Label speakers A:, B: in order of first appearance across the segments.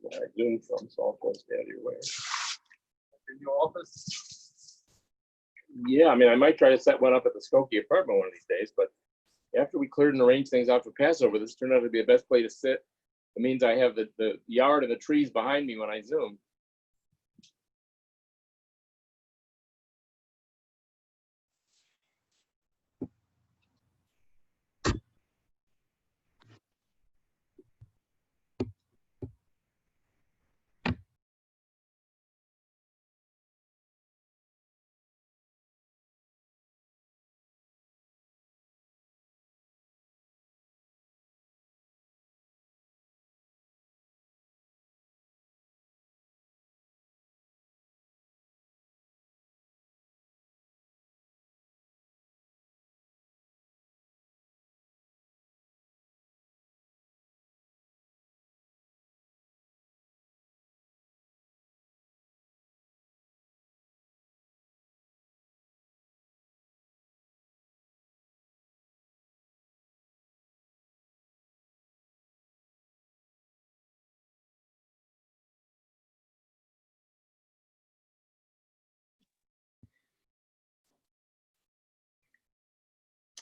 A: where I Zoom from, so I'll post that your way.
B: In your office?
A: Yeah, I mean, I might try to set one up at the Skokie apartment one of these days, but after we cleared and arranged things out for Passover, this turned out to be the best place to sit. It means I have the yard and the trees behind me when I Zoom.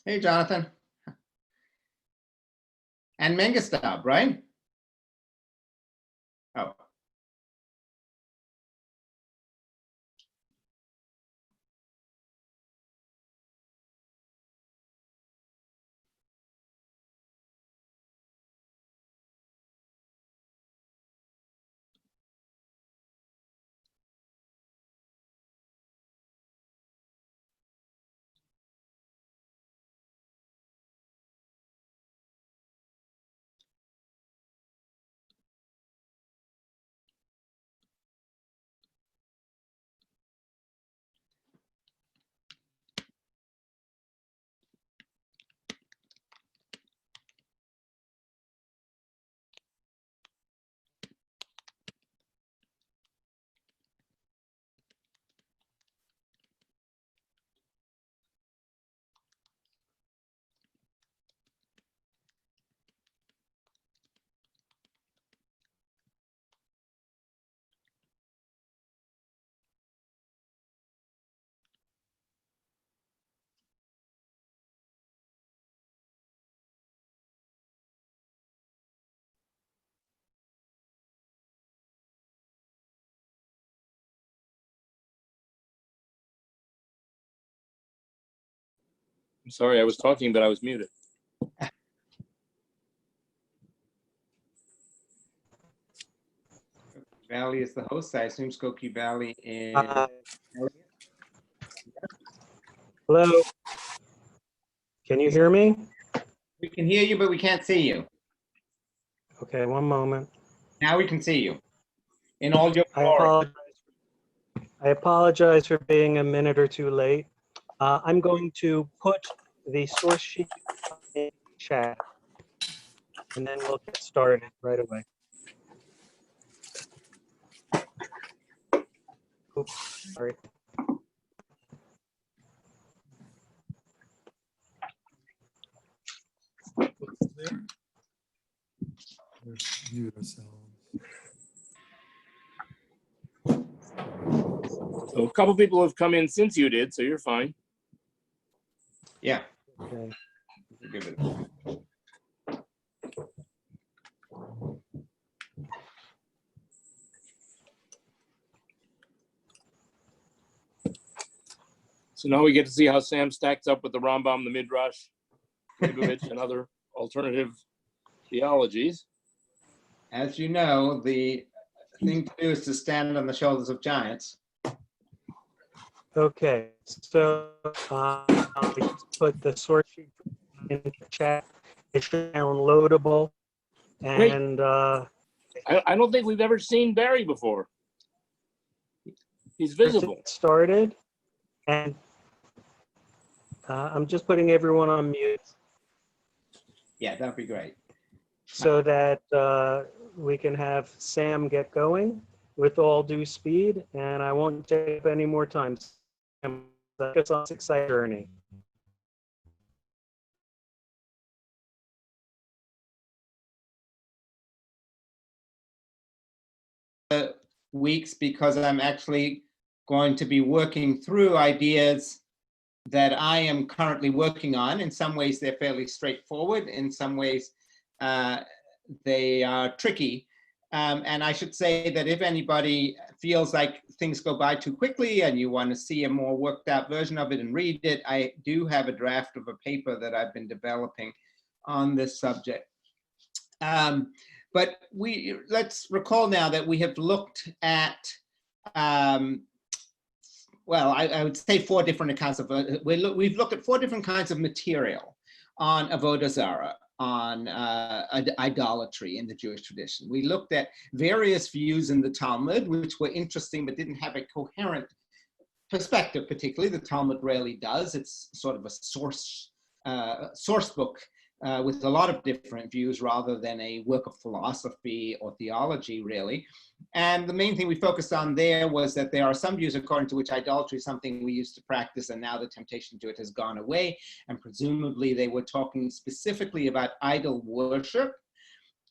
C: Hey, Jonathan. And Mengestab, right? Oh.
A: I'm sorry, I was talking, but I was muted.
C: Valley is the host. I assume Skokie Valley is.
D: Hello. Can you hear me?
C: We can hear you, but we can't see you.
D: Okay, one moment.
C: Now we can see you in all your
D: I
C: glory.
D: apologize for being a minute or two late. I'm going to put the source sheet in chat, and then we'll get started right away. Oops, sorry.
E: Mute ourselves.
A: So a couple people have come in since you did, so you're fine.
C: Yeah.
D: Okay.
C: Give it.
A: So now we get to see how Sam stacks up with the Rambam, the Midrash, Leibovitz, and other alternative theologies.
C: As you know, the thing to do is to stand on the shoulders of giants.
D: Okay, so I just put the source sheet in the chat. It's downloadable, and
A: I don't think we've ever seen Barry before. He's visible.
D: Started, and I'm just putting everyone on mute
C: Yeah, that'd be great.
D: so that we can have Sam get going with all due speed, and I won't take up any more time. It's on this exciting journey.
C: weeks because I'm actually going to be working through ideas that I am currently working on. In some ways, they're fairly straightforward. In some ways, they are tricky. And I should say that if anybody feels like things go by too quickly and you want to see a more worked out version of it and read it, I do have a draft of a paper that I've been developing on this subject. But let's recall now that we have looked at, well, I would say 4 different accounts of, we've looked at 4 different kinds of material on Avodah Zarah, on idolatry in the Jewish tradition. We looked at various views in the Talmud, which were interesting but didn't have a coherent perspective. Particularly, the Talmud rarely does. It's sort of a source book with a lot of different views rather than a work of philosophy or theology, really. And the main thing we focused on there was that there are some views according to which idolatry is something we used to practice, and now the temptation to it has gone away. And presumably they were talking specifically about idol worship.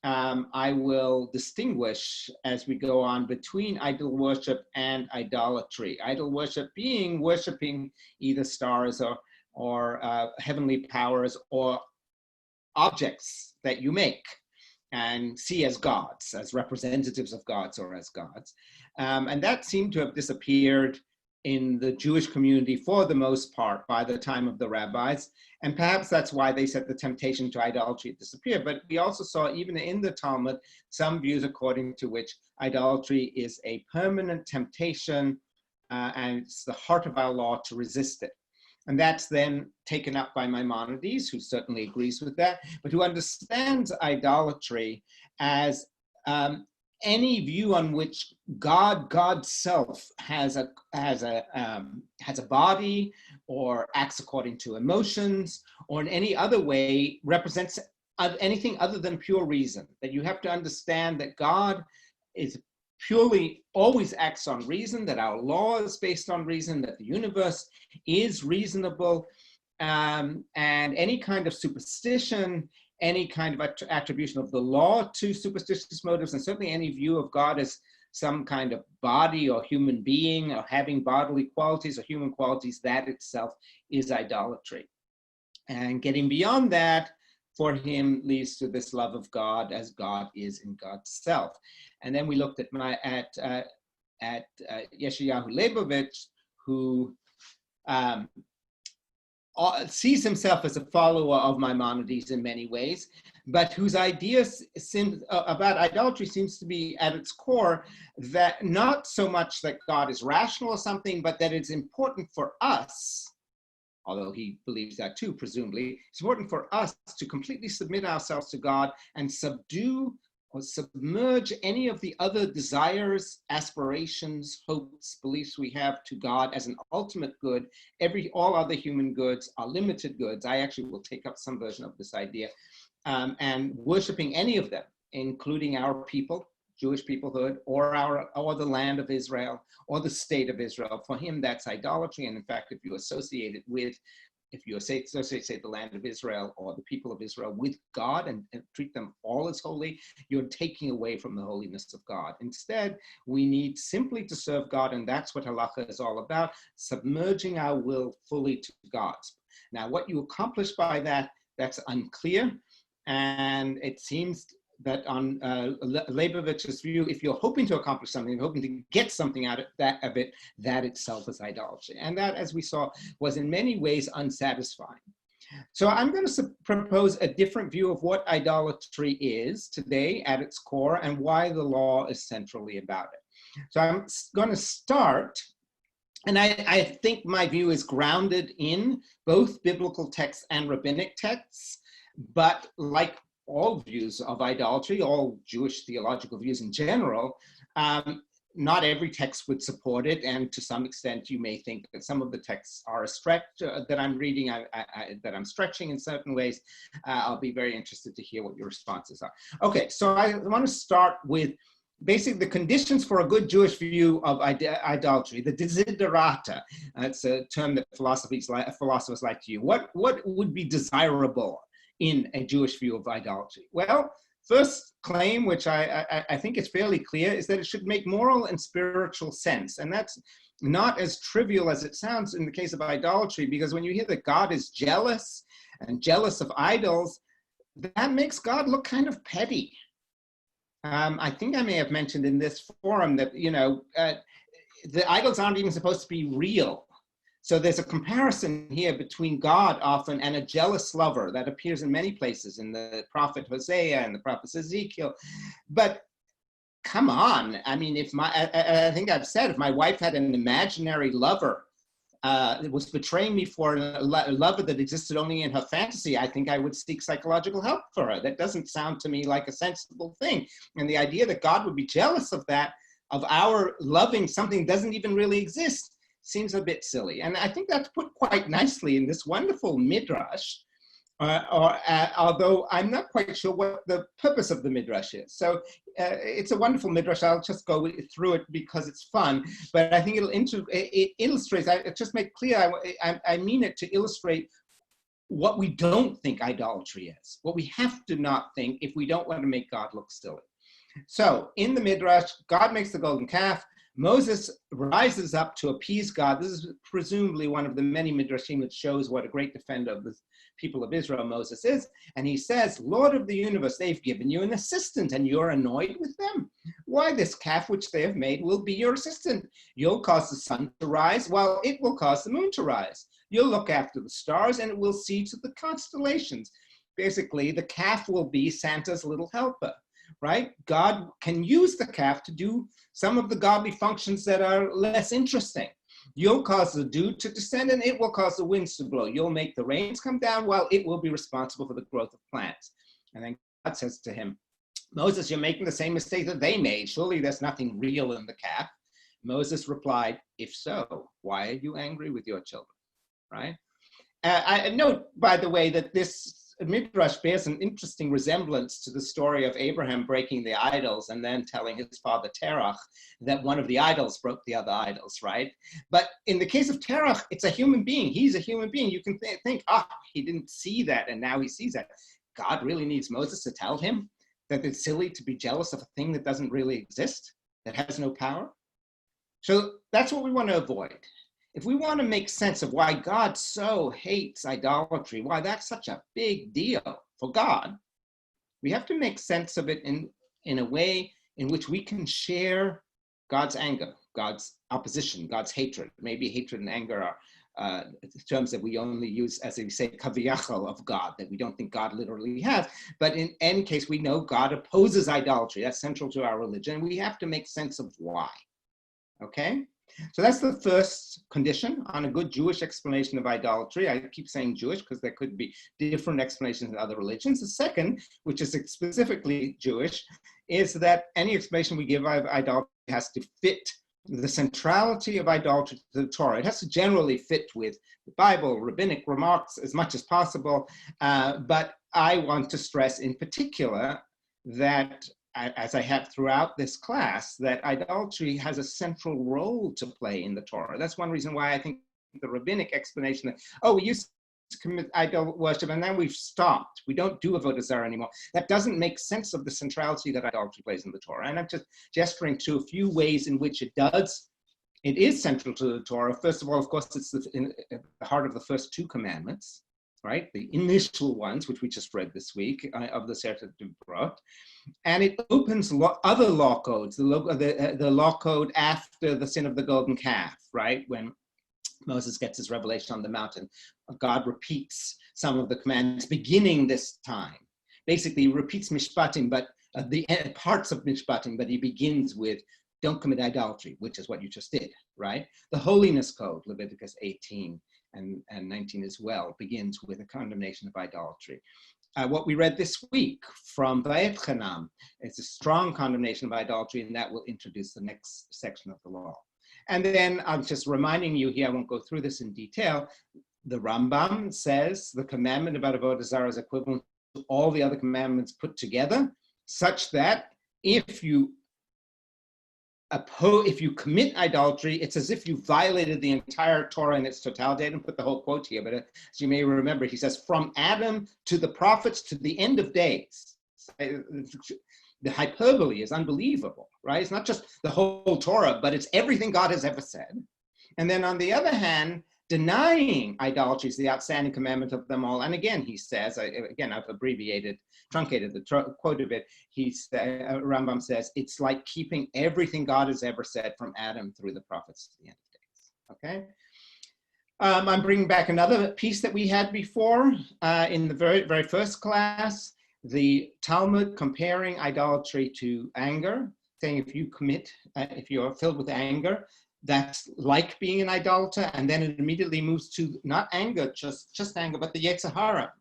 C: I will distinguish as we go on between idol worship and idolatry. Idol worship being worshiping either stars or heavenly powers or objects that you make and see as gods, as representatives of gods or as gods. And that seemed to have disappeared in the Jewish community for the most part by the time of the rabbis. And perhaps that's why they said the temptation to idolatry disappeared. But we also saw even in the Talmud some views according to which idolatry is a permanent temptation and it's the heart of our law to resist it. And that's then taken up by Maimonides, who certainly agrees with that, but who understands idolatry as any view on which God's self has a body or acts according to emotions or in any other way represents anything other than pure reason. That you have to understand that God is purely always acts on reason, that our law is based on reason, that the universe is reasonable, and any kind of superstition, any kind of attribution of the law to superstitious motives, and certainly any view of God as some kind of body or human being or having bodily qualities or human qualities, that itself is idolatry. And getting beyond that for him leads to this love of God as God is in God's self. And then we looked at Yeshayahu Leibovitz, who sees himself as a follower of Maimonides in many ways, but whose ideas about idolatry seems to be at its core that not so much that God is rational or something, but that it's important for us, although he believes that too, presumably, it's important for us to completely submit ourselves to God and subdue or submerge any of the other desires, aspirations, hopes, beliefs we have to God as an ultimate good. All other human goods are limited goods. I actually will take up some version of this idea. And worshiping any of them, including our people, Jewish peoplehood, or the land of Israel, or the state of Israel. For him, that's idolatry. And in fact, if you associate the land of Israel or the people of Israel with God and treat them all as holy, you're taking away from the holiness of God. Instead, we need simply to serve God, and that's what halacha is all about, submerging our will fully to God's. Now, what you accomplish by that, that's unclear. And it seems that on Leibovitz's view, if you're hoping to accomplish something, hoping to get something out of it, that itself is idolatry. And that, as we saw, was in many ways unsatisfying. So I'm going to propose a different view of what idolatry is today at its core and why the law is centrally about it. So I'm going to start, and I think my view is grounded in both biblical texts and rabbinic texts, but like all views of idolatry, all Jewish theological views in general, not every text would support it, and to some extent you may think that some of the texts are a stretch that I'm reading, that I'm stretching in certain ways. I'll be very interested to hear what your responses are. Okay, so I want to start with basically the conditions for a good Jewish view of idolatry, the desiderata. It's a term that philosophers like to use. What would be desirable in a Jewish view of idolatry? Well, first claim, which I think is fairly clear, is that it should make moral and spiritual sense. And that's not as trivial as it sounds in the case of idolatry, because when you hear that God is jealous and jealous of idols, that makes God look kind of petty. I think I may have mentioned in this forum that, the idols aren't even supposed to be real. So there's a comparison here between God often and a jealous lover that appears in many places in the prophet Hosea and the prophet Ezekiel. But come on, I mean, I think I've said, if my wife had an imaginary lover that was betraying me for a lover that existed only in her fantasy, I think I would seek psychological help for her. That doesn't sound to me like a sensible thing. And the idea that God would be jealous of that, of our loving something that doesn't even really exist, seems a bit silly. And I think that's put quite nicely in this wonderful midrash, although I'm not quite sure what the purpose of the midrash is. So it's a wonderful midrash. I'll just go through it because it's fun, but I think it illustrates, I just make clear, I mean it to illustrate what we don't think idolatry is, what we have to not think if we don't want to make God look silly. So in the midrash, God makes the golden calf. Moses rises up to appease God. This is presumably one of the many midrashim that shows what a great defender of the people of Israel Moses is. And he says, Lord of the universe, they've given you an assistant and you're annoyed with them. Why, this calf which they have made will be your assistant. You'll cause the sun to rise while it will cause the moon to rise. You'll look after the stars and it will see to the constellations. Basically, the calf will be Santa's little helper. Right? God can use the calf to do some of the godly functions that are less interesting. You'll cause the dew to descend and it will cause the winds to blow. You'll make the rains come down while it will be responsible for the growth of plants. And then God says to him, Moses, you're making the same mistake that they made. Surely there's nothing real in the calf. Moses replied, if so, why are you angry with your children? Right? I note, by the way, that this midrash bears an interesting resemblance to the story of Abraham breaking the idols and then telling his father Terach that one of the idols broke the other idols, right? But in the case of Terach, it's a human being. He's a human being. You can think, he didn't see that and now he sees that. God really needs Moses to tell him that it's silly to be jealous of a thing that doesn't really exist, that has no power. So that's what we want to avoid. If we want to make sense of why God so hates idolatry, why that's such a big deal for God, we have to make sense of it in a way in which we can share God's anger, God's opposition, God's hatred. Maybe hatred and anger are terms that we only use, as we say, kaviyachal of God, that we don't think God literally has. But in any case, we know God opposes idolatry. That's central to our religion. And we have to make sense of why. Okay? So that's the first condition on a good Jewish explanation of idolatry. I keep saying Jewish because there could be different explanations in other religions. The second, which is specifically Jewish, is that any explanation we give of idolatry has to fit the centrality of idolatry to the Torah. It has to generally fit with the Bible, rabbinic remarks as much as possible. But I want to stress in particular that, as I have throughout this class, that idolatry has a central role to play in the Torah. That's one reason why I think the rabbinic explanation that, we used to commit idol worship and then we've stopped. We don't do avodah zarah anymore. That doesn't make sense of the centrality that idolatry plays in the Torah. And I'm just gesturing to a few ways in which it does. It is central to the Torah. First of all, of course, it's in the heart of the first two commandments, right? The initial ones, which we just read this week, of the Sefer Debrot. And it opens other law codes, the law code after the sin of the golden calf, right? When Moses gets his revelation on the mountain, God repeats some of the commands beginning this time. Basically, he repeats mishpatim, but the parts of mishpatim, but he begins with, don't commit idolatry, which is what you just did, right? The holiness code, Leviticus 18 and 19 as well, begins with a condemnation of idolatry. What we read this week from Vayetchanam is a strong condemnation of idolatry, and that will introduce the next section of the law. And then I'm just reminding you here, I won't go through this in detail, the Rambam says the commandment about avodah zarah is equivalent to all the other commandments put together, such that if you commit idolatry, it's as if you violated the entire Torah in its totality. I didn't put the whole quote here, but as you may remember, he says, from Adam to the prophets to the end of days. the hyperbole is unbelievable, right? It's not just the whole Torah, but it's everything God has ever said. And then on the other hand, denying idolatry is the outstanding commandment of them all. And again, he says, again, I've truncated the quote of it. Rambam says, it's like keeping everything God has ever said from Adam through the prophets to the end of days, okay? I'm bringing back another piece that we had before in the very, very first class, the Talmud comparing idolatry to anger, saying if you're filled with anger, that's like being an idolater, and then it immediately moves to not anger, just anger, but the Yetzer Hara.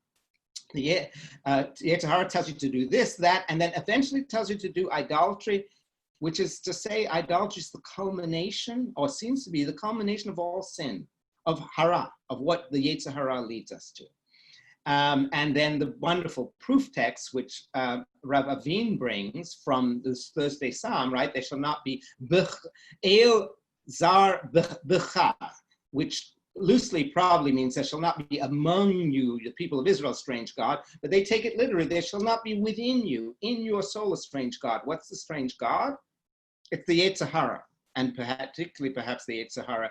C: The Yetzer Hara tells you to do this, that, and then eventually tells you to do idolatry, which is to say idolatry is the culmination, or seems to be the culmination of all sin, of hara, of what the Yetzer Hara leads us to. And then the wonderful proof text, which Rav Avin brings from this Thursday Psalm, right? There shall not be el zar b'cha, which loosely probably means there shall not be among you, the people of Israel, a strange God, but they take it literally, there shall not be within you, in your soul, a strange God. What's the strange God? It's the Yetzer Hara, and particularly perhaps the Yetzer Hara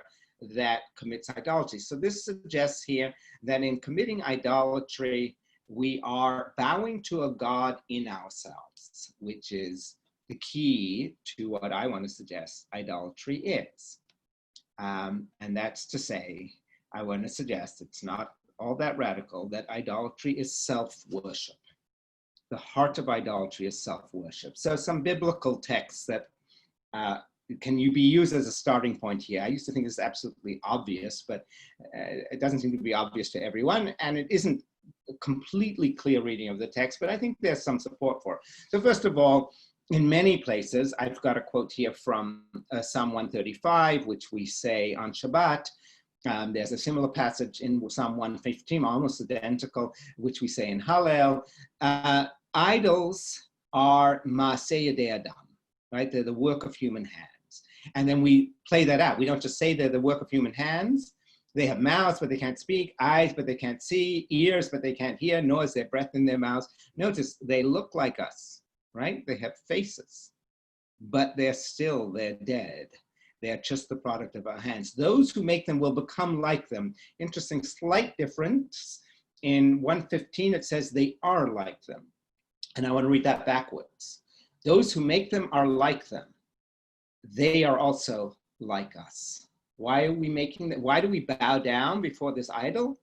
C: that commits idolatry. So this suggests here that in committing idolatry, we are bowing to a God in ourselves, which is the key to what I want to suggest idolatry is. And that's to say, I want to suggest it's not all that radical, that idolatry is self-worship. The heart of idolatry is self-worship. So some biblical texts that can you be used as a starting point here? I used to think this is absolutely obvious, but it doesn't seem to be obvious to everyone, and it isn't a completely clear reading of the text, but I think there's some support for it. So first of all, in many places, I've got a quote here from Psalm 135, which we say on Shabbat. There's a similar passage in Psalm 115, almost identical, which we say in Hallel. Idols are maaseh yedei adam, right? They're the work of human hands. And then we play that out. We don't just say they're the work of human hands. They have mouths, but they can't speak, eyes, but they can't see, ears, but they can't hear, nor is there breath in their mouths. Notice they look like us, right? They have faces, but they're dead. They're just the product of our hands. Those who make them will become like them. Interesting, slight difference. In 115, it says they are like them. And I want to read that backwards. Those who make them are like them. They are also like us. Why are we making that? Why do we bow down before this idol?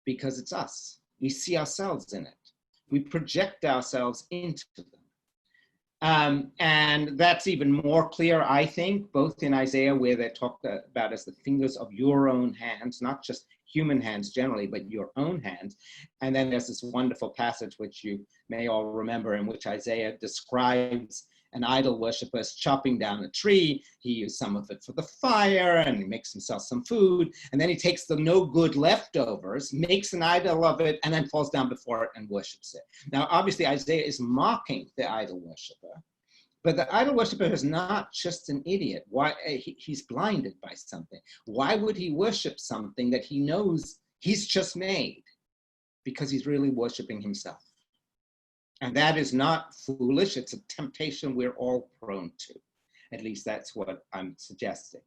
C: Because it's us. We see ourselves in it. We project ourselves into them. And that's even more clear, I think, both in Isaiah, where they're talked about as the fingers of your own hands, not just human hands generally, but your own hands. And then there's this wonderful passage, which you may all remember, in which Isaiah describes an idol worshiper is chopping down a tree. He used some of it for the fire, and he makes himself some food. And then he takes the no good leftovers, makes an idol of it, and then falls down before it and worships it. Now, obviously, Isaiah is mocking the idol worshiper. But the idol worshiper is not just an idiot. Why? He's blinded by something. Why would he worship something that he knows he's just made? Because he's really worshiping himself. And that is not foolish. It's a temptation we're all prone to. At least that's what I'm suggesting.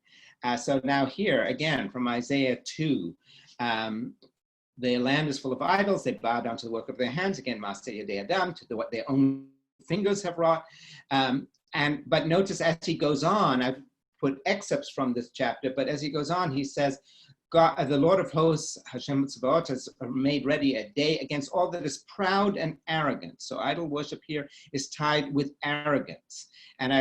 C: So now here, again, from Isaiah 2, the land is full of idols. They bow down to the work of their hands. Again, maaseh yedei adam, to what their own fingers have wrought. But notice as he goes on, I've put excerpts from this chapter, but as he goes on, he says, God, the Lord of hosts, Hashem Tzvaot, has made ready a day against all that is proud and arrogant. So idol worship here is tied with arrogance. And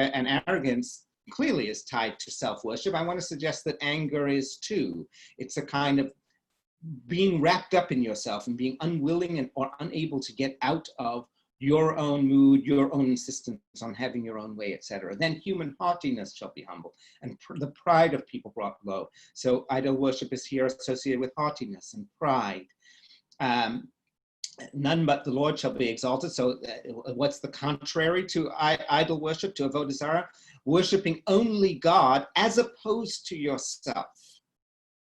C: arrogance clearly is tied to self-worship. I want to suggest that anger is too. It's a kind of being wrapped up in yourself and being unwilling or unable to get out of your own mood, your own insistence on having your own way, etc. Then human haughtiness shall be humbled, and the pride of people brought low. So idol worship is here associated with haughtiness and pride. None but the Lord shall be exalted. So what's the contrary to idol worship, to avodah zarah? Worshipping only God as opposed to yourself,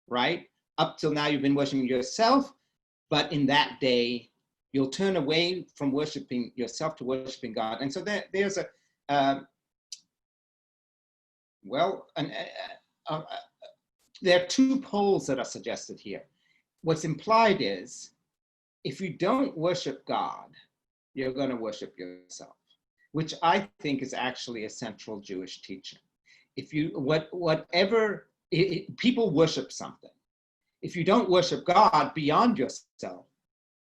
C: right? Up till now you've been worshiping yourself, but in that day, You'll turn away from worshiping yourself to worshiping God. And so there's there are two poles that are suggested here. What's implied is, if you don't worship God, you're going to worship yourself, which I think is actually a central Jewish teaching. If you, people worship something. If you don't worship God beyond yourself,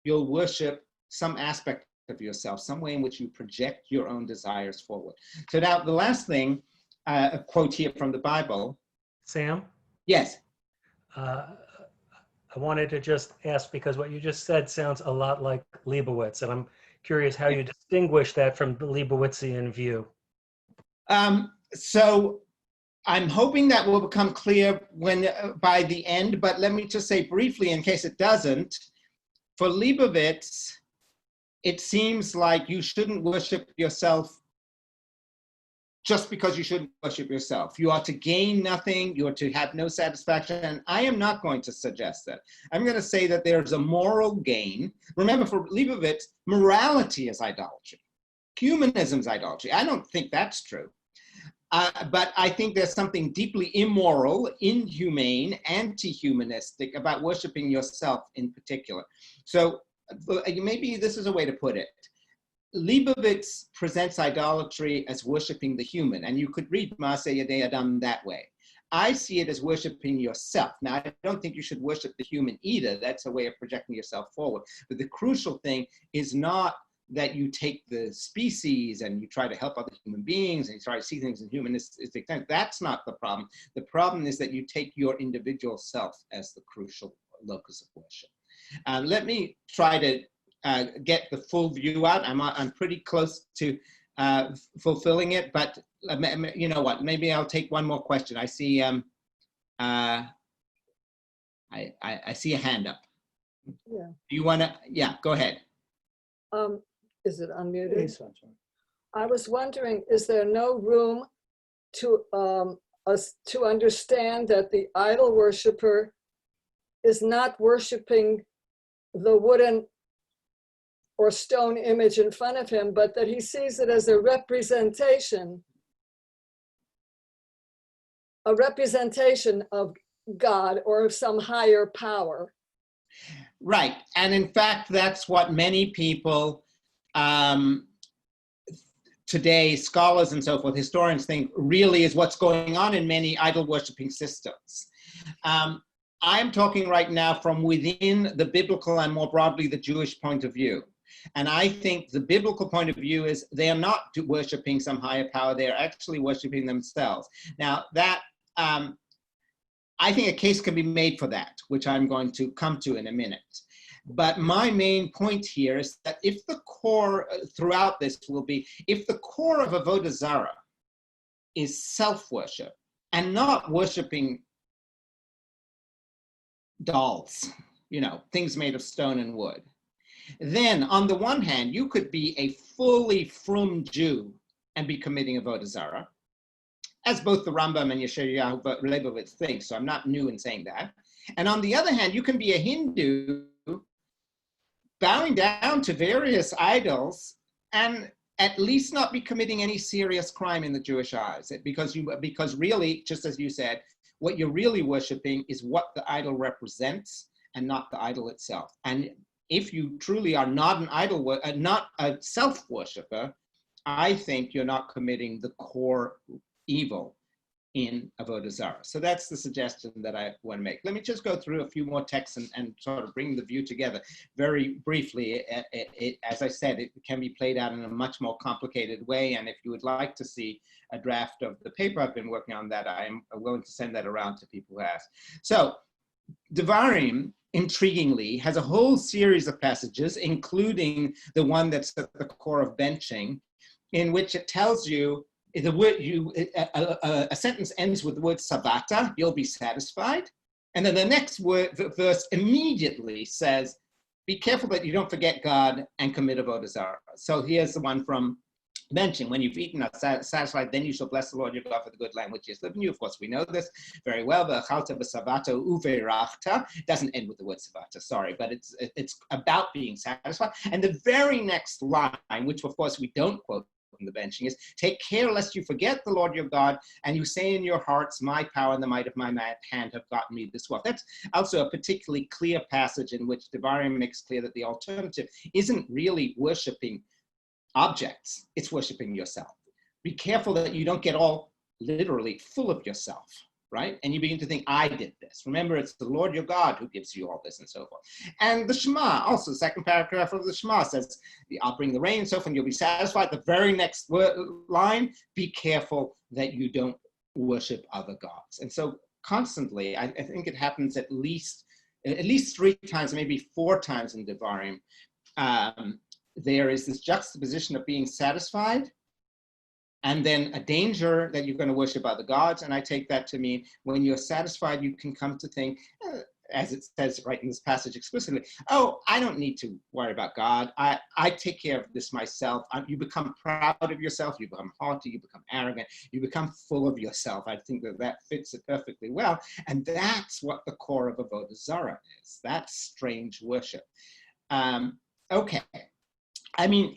C: you'll worship some aspect of yourself, some way in which you project your own desires forward. So now the last thing, a quote here from the Bible.
D: Sam?
C: Yes.
D: I wanted to just ask, because what you just said sounds a lot like Leibowitz, and I'm curious how you distinguish that from the Leibowitzian view.
C: So I'm hoping that will become clear by the end, but let me just say briefly, in case it doesn't, for Leibowitz, it seems like you shouldn't worship yourself just because you shouldn't worship yourself. You are to gain nothing, you are to have no satisfaction. And I am not going to suggest that. I'm going to say that there's a moral gain. Remember, for Leibowitz, morality is idolatry. Humanism is idolatry. I don't think that's true. But I think there's something deeply immoral, inhumane, anti-humanistic about worshiping yourself in particular. So maybe this is a way to put it. Leibowitz presents idolatry as worshiping the human, and you could read Maaseh Yedei Adam that way. I see it as worshiping yourself. Now, I don't think you should worship the human either. That's a way of projecting yourself forward. But the crucial thing is not that you take the species and you try to help other human beings and you try to see things in humanistic terms. That's not the problem. The problem is that you take your individual self as the crucial locus of worship. Let me try to get the full view out. I'm pretty close to fulfilling it, but you know what? Maybe I'll take one more question. I see I see a hand up.
F: Yeah.
C: Do you want to? Yeah, go ahead.
F: Is it unmuted? I was wondering, is there no room to us to understand that the idol worshiper is not worshiping the wooden or stone image in front of him, but that he sees it as a representation of God or of some higher power?
C: Right. And in fact, that's what many people today, scholars and so forth, historians think really is what's going on in many idol worshiping systems. I'm talking right now from within the biblical and more broadly the Jewish point of view. And I think the biblical point of view is they are not worshiping some higher power, they're actually worshiping themselves. Now that, I think a case can be made for that, which I'm going to come to in a minute. But my main point here is that if the core throughout this will be, if the core of Avodah Zarah is self-worship and not worshiping dolls, you know, things made of stone and wood, then on the one hand, you could be a fully frum Jew and be committing Avodah Zarah, as both the Rambam and Yeshayahu Leibowitz think, so I'm not new in saying that. And on the other hand, you can be a Hindu bowing down to various idols and at least not be committing any serious crime in the Jewish eyes, because really, just as you said, what you're really worshiping is what the idol represents and not the idol itself. And if you truly are not an idol, not a self-worshipper, I think you're not committing the core evil in Avodah Zarah. So that's the suggestion that I want to make. Let me just go through a few more texts and sort of bring the view together very briefly. As I said, it can be played out in a much more complicated way. And if you would like to see a draft of the paper I've been working on, that I am willing to send that around to people who ask. So Devarim, intriguingly, has a whole series of passages, including the one that's at the core of benching, in which it tells you the word a sentence ends with the word sabata, you'll be satisfied. And then the next verse immediately says, be careful that you don't forget God and commit Avodah Zarah. So here's the one from benching. When you've eaten are satisfied, then you shall bless the Lord your God for the good land which he has given you. Of course, we know this very well. It doesn't end with the word savata, sorry, but it's about being satisfied. And the very next line, which of course we don't quote from the benching, is take care lest you forget the Lord your God, and you say in your hearts, my power and the might of my hand have gotten me this wealth. That's also a particularly clear passage in which Devarim makes clear that the alternative isn't really worshiping objects, it's worshiping yourself. Be careful that you don't get all literally full of yourself, right? And you begin to think, I did this. Remember, it's the Lord your God who gives you all this and so forth. And the Shema, also the second paragraph of the Shema says, I'll bring the rain and so forth, and you'll be satisfied. The very next line, be careful that you don't worship other gods. And so constantly, I think it happens at least 3 times, maybe 4 times in Devarim, there is this juxtaposition of being satisfied and then a danger that you're going to worship other gods. And I take that to mean when you're satisfied, you can come to think, as it says right in this passage explicitly, oh, I don't need to worry about God. I take care of this myself. You become proud of yourself. You become haughty. You become arrogant. You become full of yourself. I think that fits it perfectly well. And that's what the core of Avodah Zarah is. That's strange worship. Okay. I mean,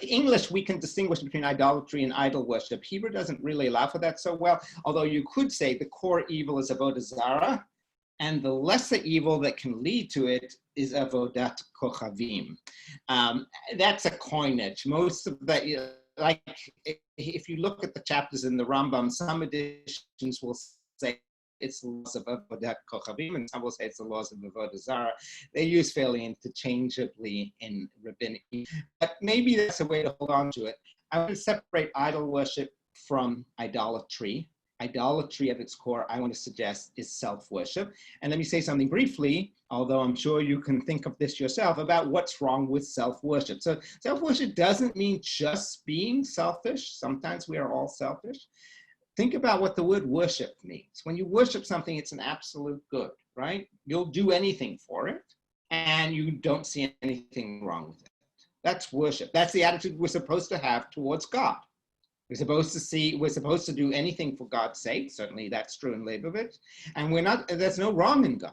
C: English, we can distinguish between idolatry and idol worship. Hebrew doesn't really allow for that so well, although you could say the core evil is Avodah Zarah, and the lesser evil that can lead to it is Avodat Kochavim. That's a coinage. Most of that, like, if you look at the chapters in the Rambam, some editions will say it's the laws of Avodat Kochavim, and some will say it's the laws of Avodah Zarah. They use fairly interchangeably in rabbinic, but maybe that's a way to hold on to it. I want to separate idol worship from idolatry. Idolatry at its core, I want to suggest, is self-worship. And let me say something briefly, although I'm sure you can think of this yourself, about what's wrong with self-worship. So self-worship doesn't mean just being selfish. Sometimes we are all selfish. Think about what the word worship means. When you worship something, it's an absolute good, right? You'll do anything for it, and you don't see anything wrong with it. That's worship. That's the attitude we're supposed to have towards God. We're supposed to do anything for God's sake. Certainly that's true in Leibovitz. And there's no wrong in God.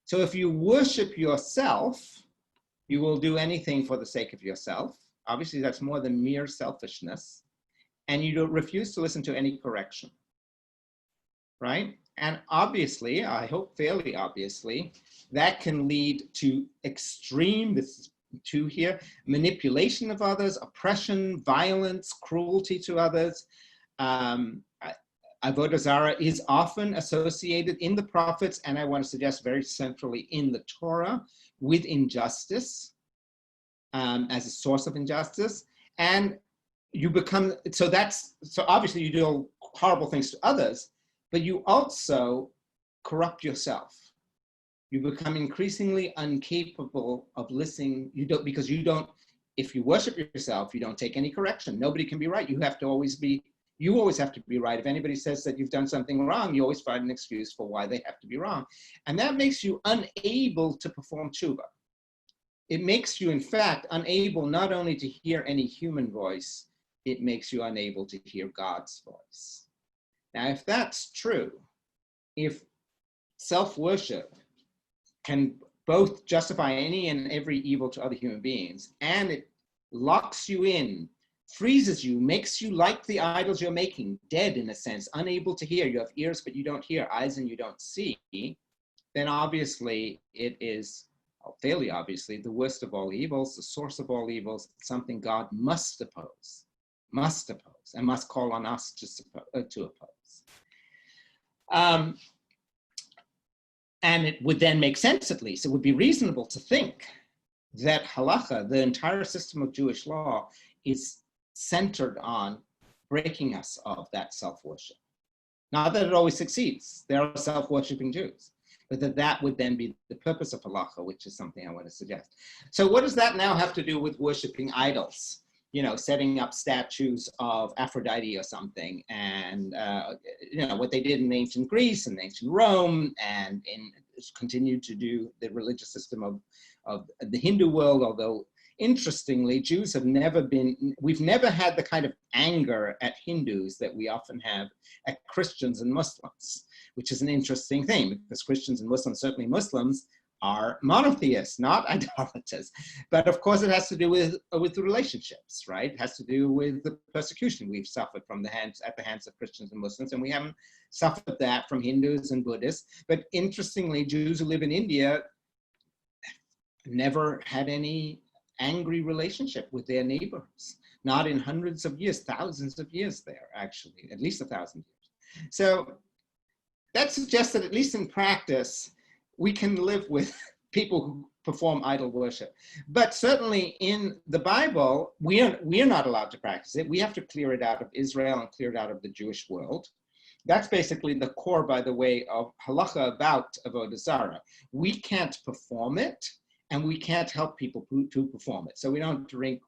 C: So if you worship yourself, you will do anything for the sake of yourself. Obviously, that's more than mere selfishness. And you don't refuse to listen to any correction, right? And obviously, I hope fairly obviously, that can lead to extreme, this is 2 here, manipulation of others, oppression, violence, cruelty to others. Avodah Zarah is often associated in the prophets, and I want to suggest very centrally in the Torah, with injustice as a source of injustice. And you become, so obviously you do horrible things to others, but you also corrupt yourself. You become increasingly incapable of listening. Because if you worship yourself, you don't take any correction. Nobody can be right. You always have to be right. If anybody says that you've done something wrong, you always find an excuse for why they have to be wrong. And that makes you unable to perform tshuva. It makes you, in fact, unable not only to hear any human voice, it makes you unable to hear God's voice. Now, if that's true, if self-worship can both justify any and every evil to other human beings, and it locks you in, freezes you, makes you like the idols you're making, dead in a sense, unable to hear, you have ears but you don't hear, eyes and you don't see, then obviously it is, fairly obviously, the worst of all evils, the source of all evils, something God must oppose, and must call on us to oppose. And it would then make sense, at least, it would be reasonable to think that halacha, the entire system of Jewish law, is centered on breaking us of that self-worship. Not that it always succeeds, there are self-worshiping Jews, but that would then be the purpose of halacha, which is something I want to suggest. So what does that now have to do with worshiping idols? Setting up statues of Aphrodite or something, and what they did in ancient Greece and ancient Rome, and continued to do the religious system of the Hindu world, although interestingly, Jews have never been, we've never had the kind of anger at Hindus that we often have at Christians and Muslims, which is an interesting thing because Christians and Muslims, certainly Muslims, are monotheists, not idolaters. But of course, it has to do with relationships, right? It has to do with the persecution we've suffered from at the hands of Christians and Muslims, and we haven't suffered that from Hindus and Buddhists. But interestingly, Jews who live in India never had any angry relationship with their neighbors, not in hundreds of years, thousands of years there, actually, at least 1,000 years. So that suggests that at least in practice, we can live with people who perform idol worship. But certainly in the Bible, we are not allowed to practice it. We have to clear it out of Israel and clear it out of the Jewish world. That's basically the core, by the way, of halacha about avodah zarah. We can't perform it, and we can't help people to perform it. So we don't drink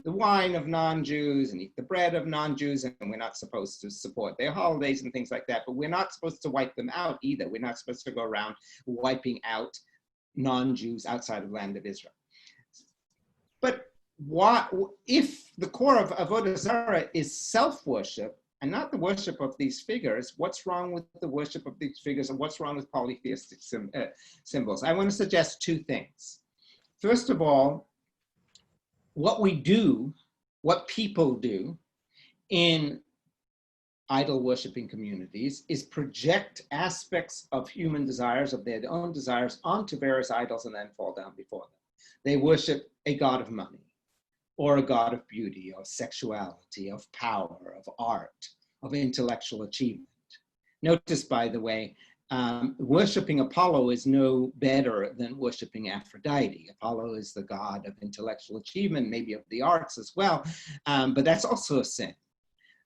C: the wine of non-Jews and eat the bread of non-Jews, and we're not supposed to support their holidays and things like that, but we're not supposed to wipe them out either. We're not supposed to go around wiping out non-Jews outside of the land of Israel. But if the core of avodah zarah is self-worship and not the worship of these figures, what's wrong with the worship of these figures, and what's wrong with polytheistic symbols? I want to suggest two things. First of all, what we do, what people do in idol worshiping communities is project aspects of human desires, of their own desires, onto various idols and then fall down before them. They worship a god of money, or a god of beauty, of sexuality, of power, of art, of intellectual achievement. Notice, by the way, worshiping Apollo is no better than worshiping Aphrodite. Apollo is the god of intellectual achievement, maybe of the arts as well, but that's also a sin.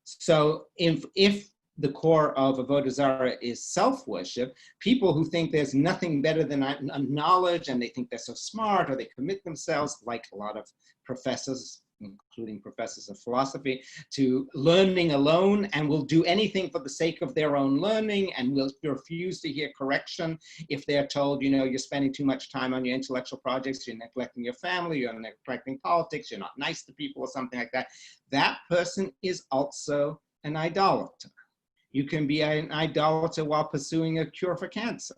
C: So if the core of avodah zarah is self-worship, people who think there's nothing better than knowledge and they think they're so smart, or they commit themselves, like a lot of professors, including professors of philosophy, to learning alone, and will do anything for the sake of their own learning, and will refuse to hear correction if they're told, you know, you're spending too much time on your intellectual projects, you're neglecting your family, you're neglecting politics, you're not nice to people, or something like that. That person is also an idolater. You can be an idolater while pursuing a cure for cancer.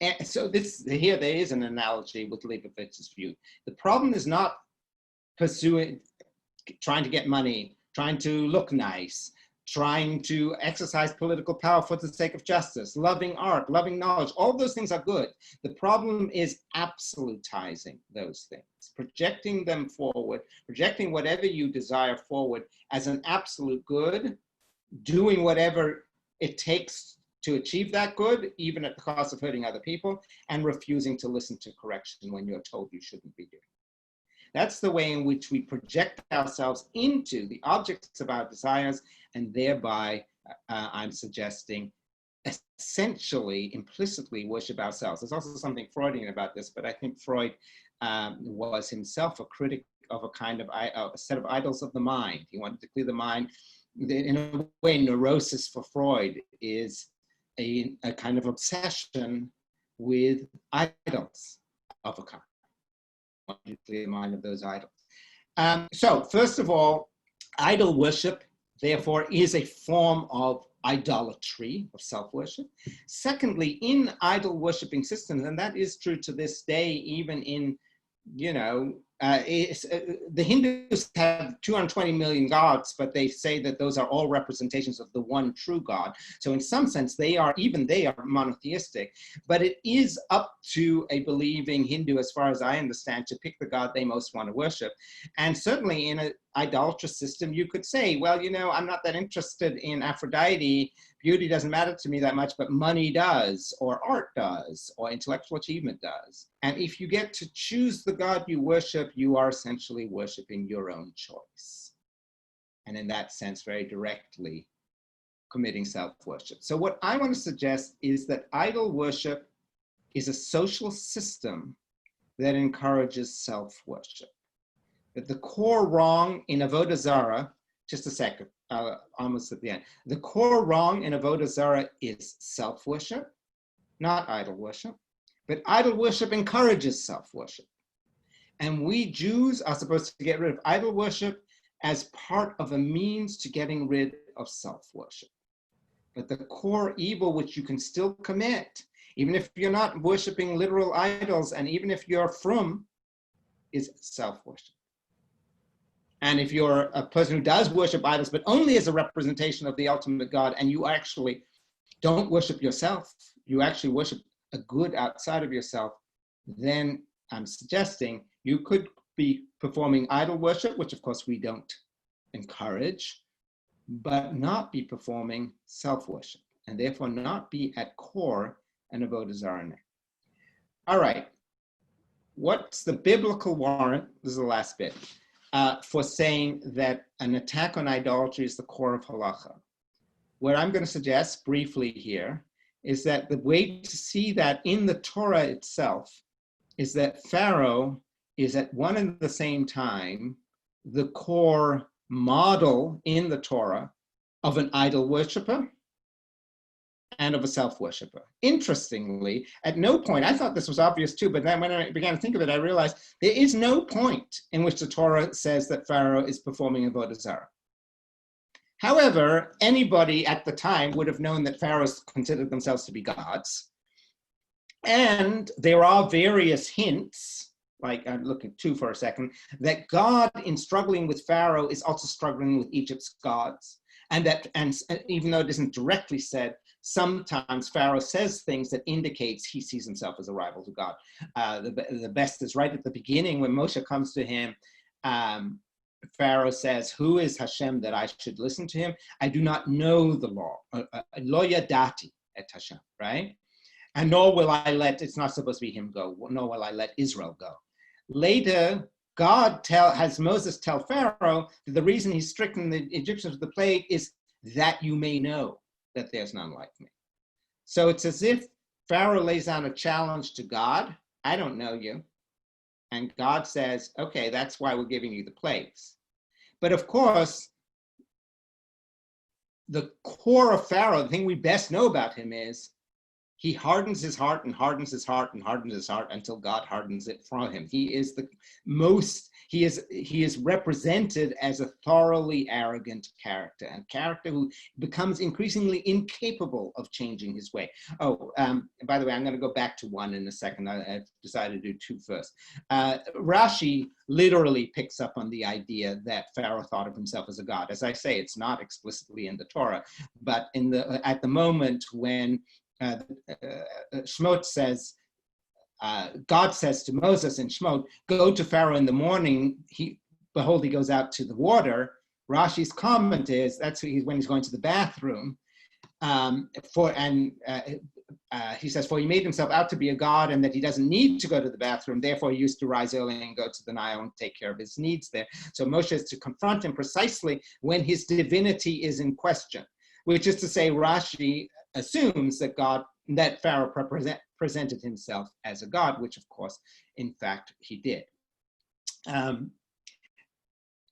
C: And so here there is an analogy with Leibovitz's view. The problem is not trying to get money, trying to look nice, trying to exercise political power for the sake of justice, loving art, loving knowledge. All those things are good. The problem is absolutizing those things, projecting them forward, projecting whatever you desire forward as an absolute good, doing whatever it takes to achieve that good, even at the cost of hurting other people, and refusing to listen to correction when you're told you shouldn't be doing it. That's the way in which we project ourselves into the objects of our desires, and thereby, I'm suggesting, essentially, implicitly worship ourselves. There's also something Freudian about this, but I think Freud was himself a critic of a kind of a set of idols of the mind. He wanted to clear the mind. In a way, neurosis for Freud is a kind of obsession with idols of a kind. To clear the mind of those idols. So first of all, idol worship, therefore, is a form of idolatry, of self-worship. Secondly, in idol worshiping systems, and that is true to this day, even in, you know, the Hindus have 220 million gods, but they say that those are all representations of the one true God. So in some sense, they are monotheistic, but it is up to a believing Hindu, as far as I understand, to pick the God they most want to worship. And certainly in an idolatrous system, you could say, well, you know, I'm not that interested in Aphrodite. Beauty doesn't matter to me that much, but money does, or art does, or intellectual achievement does. And if you get to choose the God you worship, you are essentially worshiping your own choice. And in that sense, very directly committing self-worship. So what I want to suggest is that idol worship is a social system that encourages self-worship. That the core wrong in avodah zarah, just a second, almost at the end. The core wrong in avodah zarah is self-worship, not idol worship. But idol worship encourages self-worship. And we Jews are supposed to get rid of idol worship as part of a means to getting rid of self-worship. But the core evil, which you can still commit, even if you're not worshiping literal idols, and even if you're frum, is self-worship. And if you're a person who does worship idols, but only as a representation of the ultimate God, and you actually don't worship yourself, you actually worship a good outside of yourself, then I'm suggesting you could be performing idol worship, which of course we don't encourage, but not be performing self-worship, and therefore not be at core an avodah zarah. All right, what's the biblical warrant? This is the last bit. For saying that an attack on idolatry is the core of halacha. What I'm going to suggest briefly here is that the way to see that in the Torah itself is that Pharaoh is at one and the same time the core model in the Torah of an idol worshiper and of a self-worshipper. Interestingly, at no point, I thought this was obvious too, but then when I began to think of it, I realized there is no point in which the Torah says that Pharaoh is performing avodah zarah. However, anybody at the time would have known that pharaohs considered themselves to be gods. And there are various hints, like I'm looking two for a second, that God in struggling with Pharaoh is also struggling with Egypt's gods. And even though it isn't directly said, sometimes Pharaoh says things that indicates he sees himself as a rival to God. The best is right at the beginning when Moshe comes to him. Pharaoh says, "Who is Hashem that I should listen to him? I do not know the law. Lo yadati et Hashem," right? And nor will I let, it's not supposed to be him go, nor will I let Israel go. Later, God has Moses tell Pharaoh that the reason he's stricken the Egyptians with the plague is that you may know that there's none like me. So it's as if Pharaoh lays down a challenge to God. I don't know you. And God says, okay, that's why we're giving you the plagues. But of course, the core of Pharaoh, the thing we best know about him is he hardens his heart and hardens his heart and hardens his heart until God hardens it from him. He is the most, he is represented as a thoroughly arrogant character, and character who becomes increasingly incapable of changing his way. Oh, by the way, I'm going to go back to one in a second. I've decided to do two first. Rashi literally picks up on the idea that Pharaoh thought of himself as a god. As I say, it's not explicitly in the Torah, but at the moment when Shemot says, God says to Moses in Shemot, go to Pharaoh in the morning, behold, he goes out to the water. Rashi's comment is, that's when he's going to the bathroom. He says, for he made himself out to be a god and that he doesn't need to go to the bathroom. Therefore, he used to rise early and go to the Nile and take care of his needs there. So Moshe is to confront him precisely when his divinity is in question, which is to say, Rashi assumes that Pharaoh presented himself as a god, which of course, in fact, he did.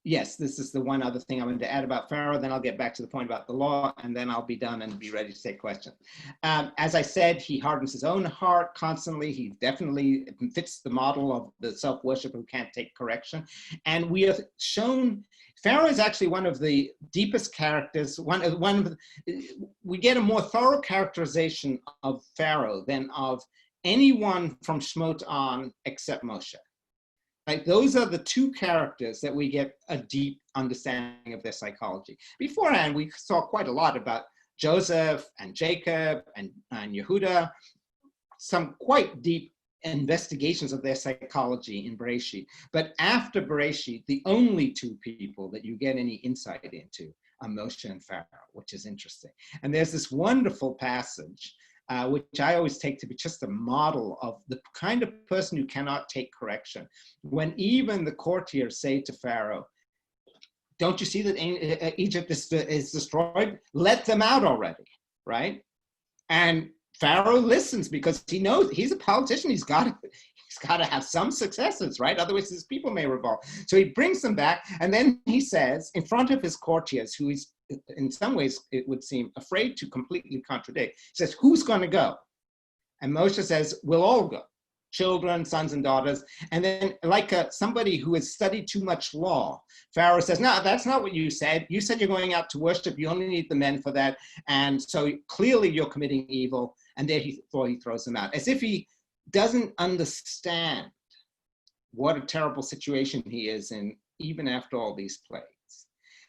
C: Yes, this is the one other thing I wanted to add about Pharaoh, then I'll get back to the point about the law, and then I'll be done and be ready to take questions. As I said, he hardens his own heart constantly. He definitely fits the model of the self-worshipper who can't take correction. And we have shown Pharaoh is actually one of the deepest characters. We get a more thorough characterization of Pharaoh than of anyone from Shemot on except Moshe. Like, those are the two characters that we get a deep understanding of their psychology. Beforehand, we saw quite a lot about Joseph and Jacob and Yehuda, some quite deep investigations of their psychology in Bereshit. But after Bereshit, the only two people that you get any insight into are Moshe and Pharaoh, which is interesting. And there's this wonderful passage, which I always take to be just a model of the kind of person who cannot take correction. When even the courtiers say to Pharaoh, don't you see that Egypt is destroyed? Let them out already, right? And Pharaoh listens because he knows he's a politician. He's got to have some successes, right? Otherwise, his people may revolt. So he brings them back, and then he says, in front of his courtiers, who is, in some ways, it would seem afraid to completely contradict, he says, who's going to go? And Moshe says, we'll all go. children, sons and daughters. And then like somebody who has studied too much law, Pharaoh says, no, that's not what you said. You said you're going out to worship. You only need the men for that. And so clearly you're committing evil. And there he throws them out, as if he doesn't understand what a terrible situation he is in, even after all these plagues.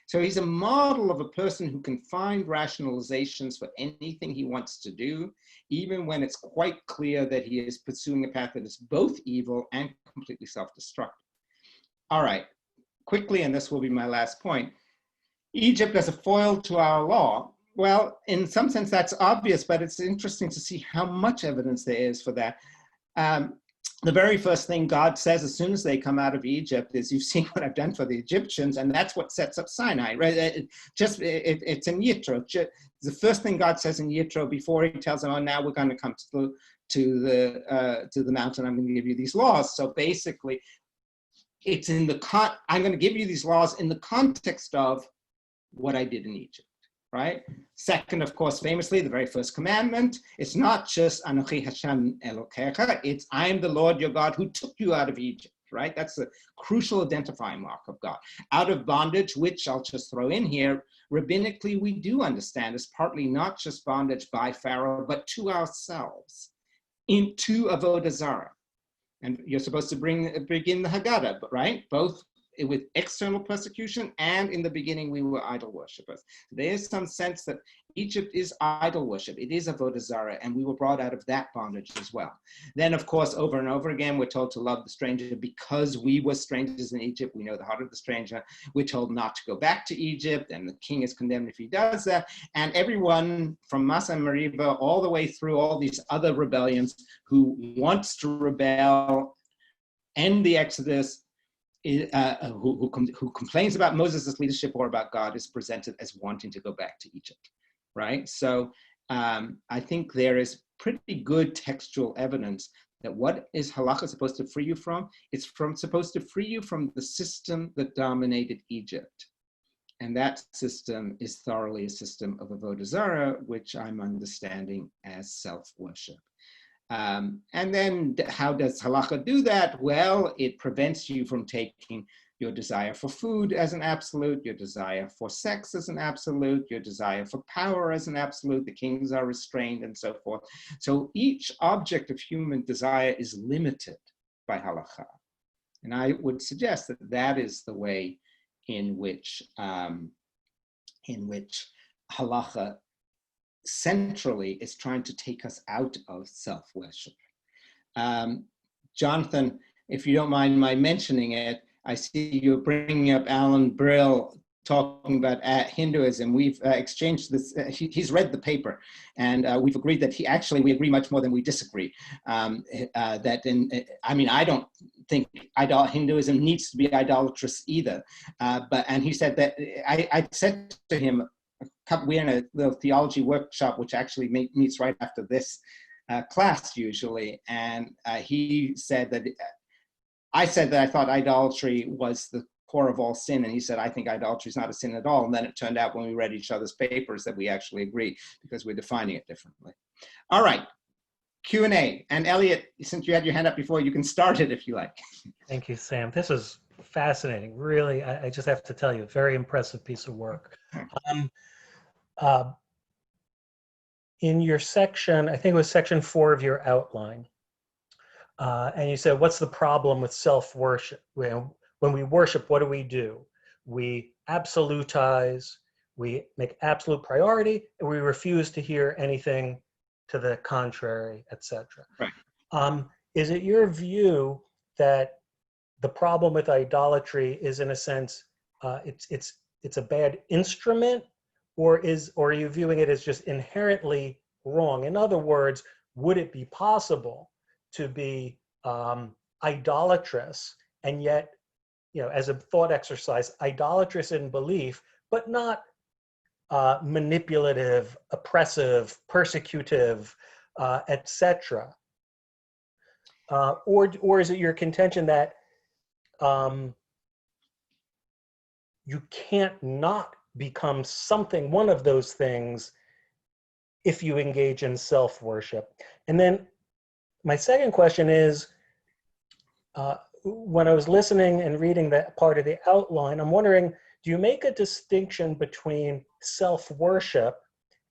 C: So he's a model of a person who can find rationalizations for anything he wants to do, even when it's quite clear that he is pursuing a path that is both evil and completely self-destructive. All right, quickly, and this will be my last point. Egypt as a foil to our law. Well, in some sense that's obvious, but it's interesting to see how much evidence there is for that. The very first thing God says as soon as they come out of Egypt is, you've seen what I've done for the Egyptians, and that's what sets up Sinai, right? It's in Yitro. The first thing God says in Yitro before he tells them, oh, now we're going to come to the mountain, I'm going to give you these laws. So basically, it's in the I'm going to give you these laws in the context of what I did in Egypt. Right? Second, of course, famously, the very first commandment, it's not just Anochi Hashem Elokecha, it's I am the Lord your God who took you out of Egypt, right? That's a crucial identifying mark of God. Out of bondage, which I'll just throw in here, rabbinically, we do understand is partly not just bondage by Pharaoh, but to ourselves, into Avodah Zarah. And you're supposed to begin the Haggadah, right? Both with external persecution, and in the beginning we were idol worshippers. There is some sense that Egypt is idol worship. It is Avodah Zarah, and we were brought out of that bondage as well. Then, of course, over and over again, we're told to love the stranger because we were strangers in Egypt. We know the heart of the stranger. We're told not to go back to Egypt, and the king is condemned if he does that. And everyone from Massa and Meribah all the way through all these other rebellions who wants to rebel, end the Exodus, who complains about Moses' leadership or about God is presented as wanting to go back to Egypt, right? So I think there is pretty good textual evidence that what is halakha supposed to free you from? It's supposed to free you from the system that dominated Egypt. And that system is thoroughly a system of Avodah Zarah, which I'm understanding as self-worship. And then how does halakha do that? Well, it prevents you from taking your desire for food as an absolute, your desire for sex as an absolute, your desire for power as an absolute. The kings are restrained and so forth. So each object of human desire is limited by halakha. And I would suggest that that is the way in which halakha centrally is trying to take us out of self-worship. Jonathan, if you don't mind my mentioning it, I see you're bringing up Alan Brill talking about Hinduism. We've exchanged this, he's read the paper, and we've agreed that we agree much more than we disagree. I don't think Hinduism needs to be idolatrous either. And he said that, I said to him, we're in a little theology workshop, which actually meets right after this class usually. And he said that, I said that I thought idolatry was the core of all sin. And he said, I think idolatry is not a sin at all. And then it turned out when we read each other's papers that we actually agree because we're defining it differently. All right, Q&A. And Elliot, since you had your hand up before, you can start it if you like.
D: Thank you, Sam. This is fascinating. Really, I just have to tell you, very impressive piece of work. In your section, I think it was section 4 of your outline, and you said, what's the problem with self-worship? When we worship, what do? We absolutize, we make absolute priority, and we refuse to hear anything to the contrary, etc.
C: Right.
D: Is it your view that the problem with idolatry is, in a sense, it's a bad instrument, or are you viewing it as just inherently wrong? In other words, would it be possible to be idolatrous and yet, as a thought exercise, idolatrous in belief, but not manipulative, oppressive, persecutive, etc.? Or is it your contention that you can't not become something, one of those things, if you engage in self-worship? And then My second question is, when I was listening and reading that part of the outline, I'm wondering, do you make a distinction between self-worship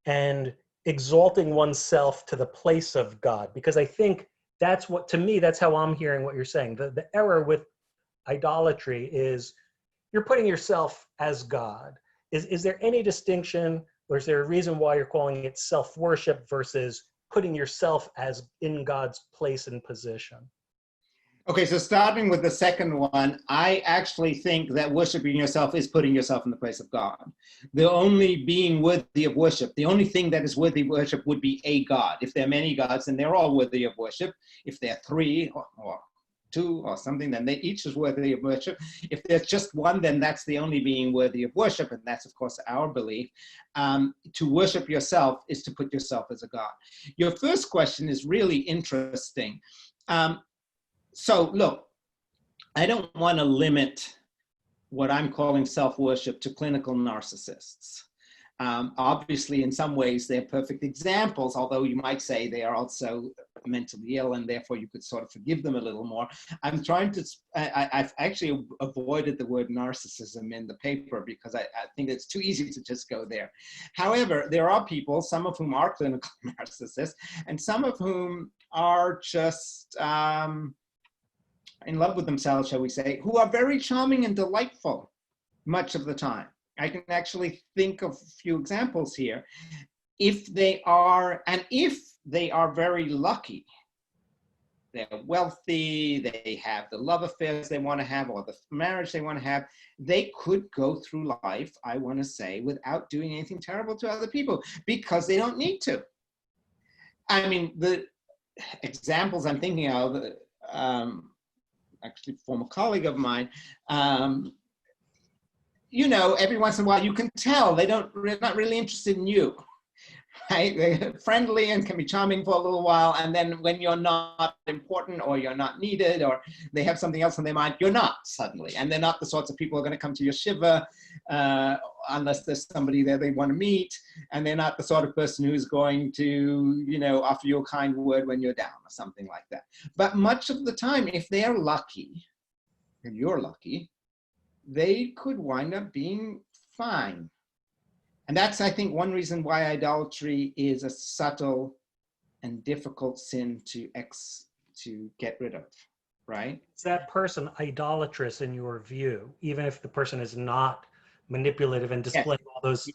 D: and exalting oneself to the place of God? Because I think that's what, to me, that's how I'm hearing what you're saying. The error with idolatry is you're putting yourself as God. Is there any distinction, or is there a reason why you're calling it self-worship versus putting yourself as in God's place and position?
C: Okay, so starting with the second one, I actually think that worshiping yourself is putting yourself in the place of God. The only being worthy of worship, the only thing that is worthy of worship would be a God. If there are many gods, then they're all worthy of worship. If there are three or two or something, then they each is worthy of worship. If there's just one, then that's the only being worthy of worship, and that's, of course, our belief. To worship yourself is to put yourself as a God. Your first question is really interesting. So look, I don't want to limit what I'm calling self-worship to clinical narcissists. Obviously, in some ways, they're perfect examples, although you might say they are also mentally ill, and therefore you could sort of forgive them a little more. I'm trying to, I've actually avoided the word narcissism in the paper because I think it's too easy to just go there. However, there are people, some of whom are clinical narcissists, and some of whom are just in love with themselves, shall we say, who are very charming and delightful much of the time. I can actually think of a few examples here. If they are very lucky, they're wealthy, they have the love affairs they want to have, or the marriage they want to have, they could go through life, I want to say, without doing anything terrible to other people because they don't need to. I mean, the examples I'm thinking of, actually former colleague of mine, you know, every once in a while you can tell they're not really interested in you, right? They're friendly and can be charming for a little while, and then when you're not important or you're not needed or they have something else on their mind, you're not suddenly. And they're not the sorts of people who are going to come to your shiva unless there's somebody there they want to meet, and they're not the sort of person who's going to, you know, offer you a kind word when you're down or something like that. But much of the time, if they're lucky, and you're lucky, they could wind up being fine. And that's, I think, one reason why idolatry is a subtle and difficult sin to get rid of, right?
D: Is that person idolatrous in your view, even if the person is not manipulative and displaying all those?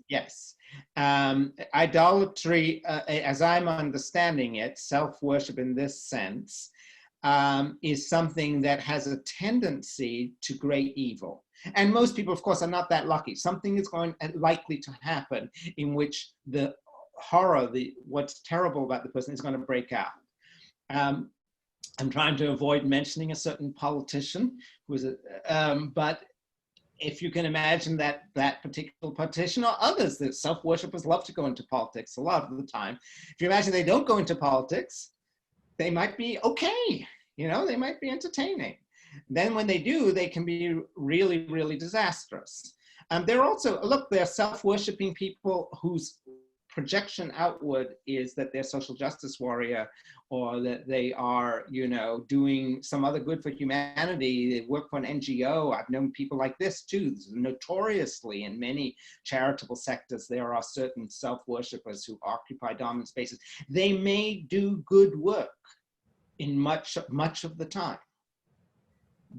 C: Yes. Idolatry, as I'm understanding it, self-worship in this sense, is something that has a tendency to great evil. And most people, of course, are not that lucky. Something is likely to happen in which the horror, what's terrible about the person is going to break out. I'm trying to avoid mentioning a certain politician who was but if you can imagine that particular politician or others, that self-worshippers love to go into politics a lot of the time. If you imagine they don't go into politics, they might be okay, you know, they might be entertaining. Then when they do, they can be really, really disastrous. They're also, look, they're self-worshipping people whose projection outward is that they're social justice warrior, or that they are, you know, doing some other good for humanity. They work for an NGO. I've known people like this too. Notoriously, in many charitable sectors, there are certain self-worshippers who occupy dominant spaces. They may do good work in much of the time,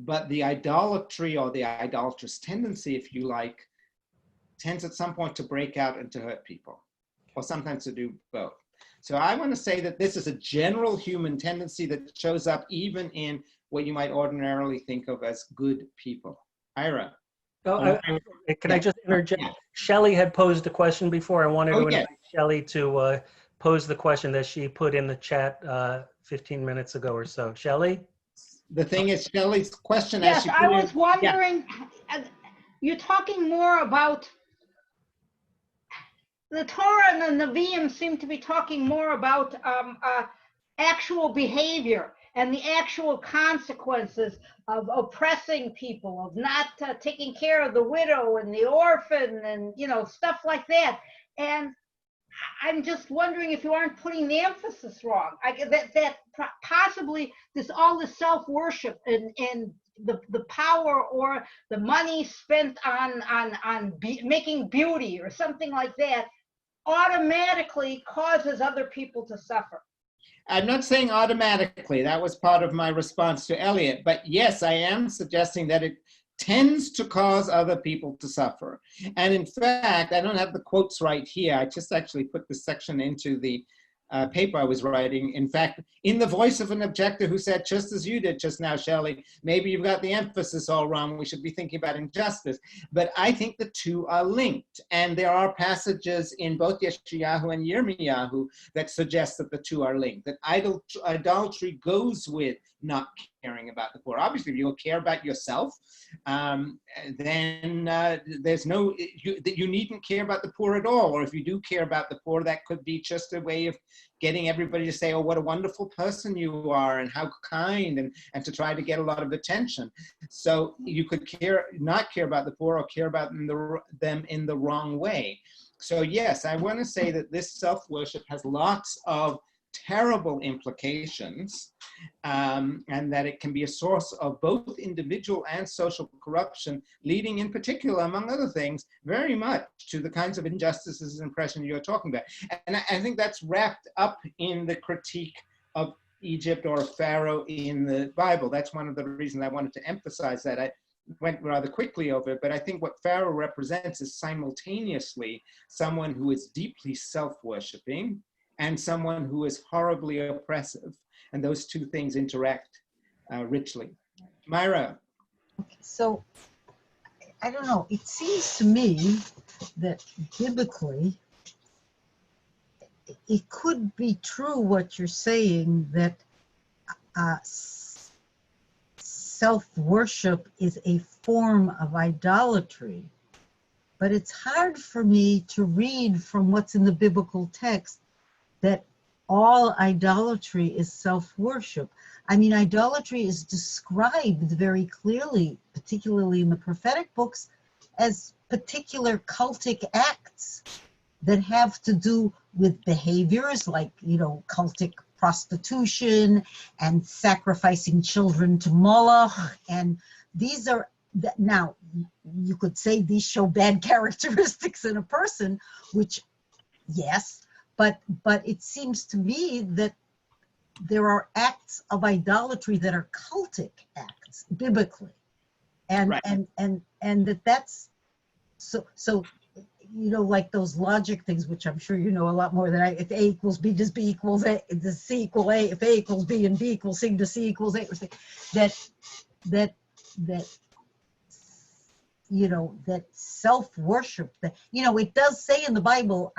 C: but the idolatry or the idolatrous tendency, if you like, tends at some point to break out and to hurt people, or sometimes to do both. So I want to say that this is a general human tendency that shows up even in what you might ordinarily think of as good people. Ira.
D: Oh, can I just interject? Yeah. Shelley had posed a question before. I wanted to invite Shelley to pose the question that she put in the chat 15 minutes ago or so. Shelley?
C: The thing is, Shelley's question.
G: Yes, I was wondering, you're talking more about the Torah and the Nevi'im seem to be talking more about actual behavior and the actual consequences of oppressing people, of not taking care of the widow and the orphan, and, you know, stuff like that. And I'm just wondering if you aren't putting the emphasis wrong. Possibly all the self-worship and the power or the money spent on making beauty or something like that automatically causes other people to suffer.
C: I'm not saying automatically. That was part of my response to Elliot. But yes, I am suggesting that it tends to cause other people to suffer. And in fact, I don't have the quotes right here. I just actually put this section into the paper I was writing. In fact, in the voice of an objector who said, just as you did just now, Shelley, maybe you've got the emphasis all wrong. We should be thinking about injustice. But I think the two are linked. And there are passages in both Yeshayahu and Yirmiyahu that suggest that the two are linked, that idolatry goes with not caring about the poor. Obviously, if you care about yourself, then there's no, you needn't care about the poor at all. Or if you do care about the poor, that could be just a way of getting everybody to say, oh, what a wonderful person you are and how kind, and to try to get a lot of attention. So you could not care about the poor or care about them in the wrong way. So yes, I want to say that this self-worship has lots of terrible implications, and that it can be a source of both individual and social corruption, leading in particular, among other things, very much to the kinds of injustices and oppression you're talking about. And I think that's wrapped up in the critique of Egypt or Pharaoh in the Bible. That's one of the reasons I wanted to emphasize that. I went rather quickly over it, but I think what Pharaoh represents is simultaneously someone who is deeply self-worshipping and someone who is horribly oppressive. And those two things interact richly. Myra.
H: Okay, so, I don't know, it seems to me that biblically, it could be true what you're saying, that self-worship is a form of idolatry. But it's hard for me to read from what's in the biblical text that all idolatry is self-worship. I mean, idolatry is described very clearly, particularly in the prophetic books, as particular cultic acts that have to do with behaviors like, cultic prostitution and sacrificing children to Moloch. And these are, now, you could say these show bad characteristics in a person, which, yes, but it seems to me that there are acts of idolatry that are cultic acts biblically, and
C: right.
H: and that's so like those logic things, which I'm sure you know a lot more than I. If A equals B, does B equals A? Does C equal A? If A equals B and B equals C, does C equals A? Or C? That that self-worship, that, it does say in the Bible,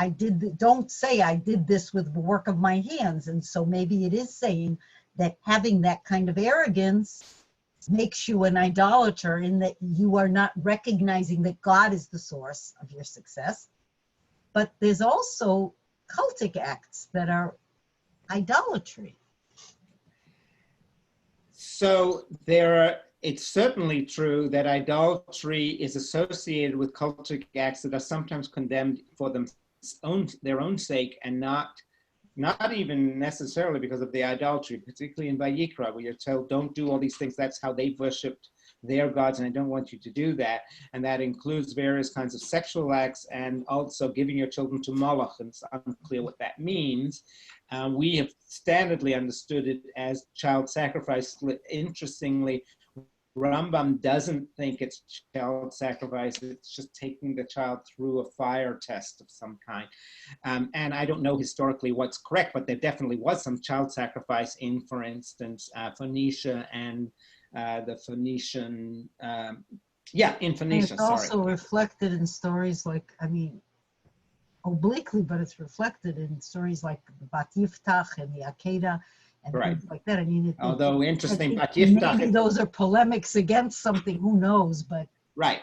H: don't say I did this with the work of my hands. And so maybe it is saying that having that kind of arrogance makes you an idolater, in that you are not recognizing that God is the source of your success. But there's also cultic acts that are idolatry.
C: So it's certainly true that idolatry is associated with cultic acts that are sometimes condemned for their own sake, and not even necessarily because of the idolatry, particularly in Vayikra, where you're told, don't do all these things. That's how they worshipped their gods, and I don't want you to do that. And that includes various kinds of sexual acts, and also giving your children to Moloch, and it's unclear what that means. We have standardly understood it as child sacrifice. Interestingly, Rambam doesn't think it's child sacrifice. It's just taking the child through a fire test of some kind. And I don't know historically what's correct, but there definitely was some child sacrifice in, for instance, Phoenicia and the Phoenician, in Phoenicia,
H: It's also reflected in stories like, obliquely, but it's reflected in stories like the Bat Yiftach and the Akedah and things like that.
C: Although interesting, Bat Yiftach,
H: maybe those are polemics against something, who knows, but.
C: Right.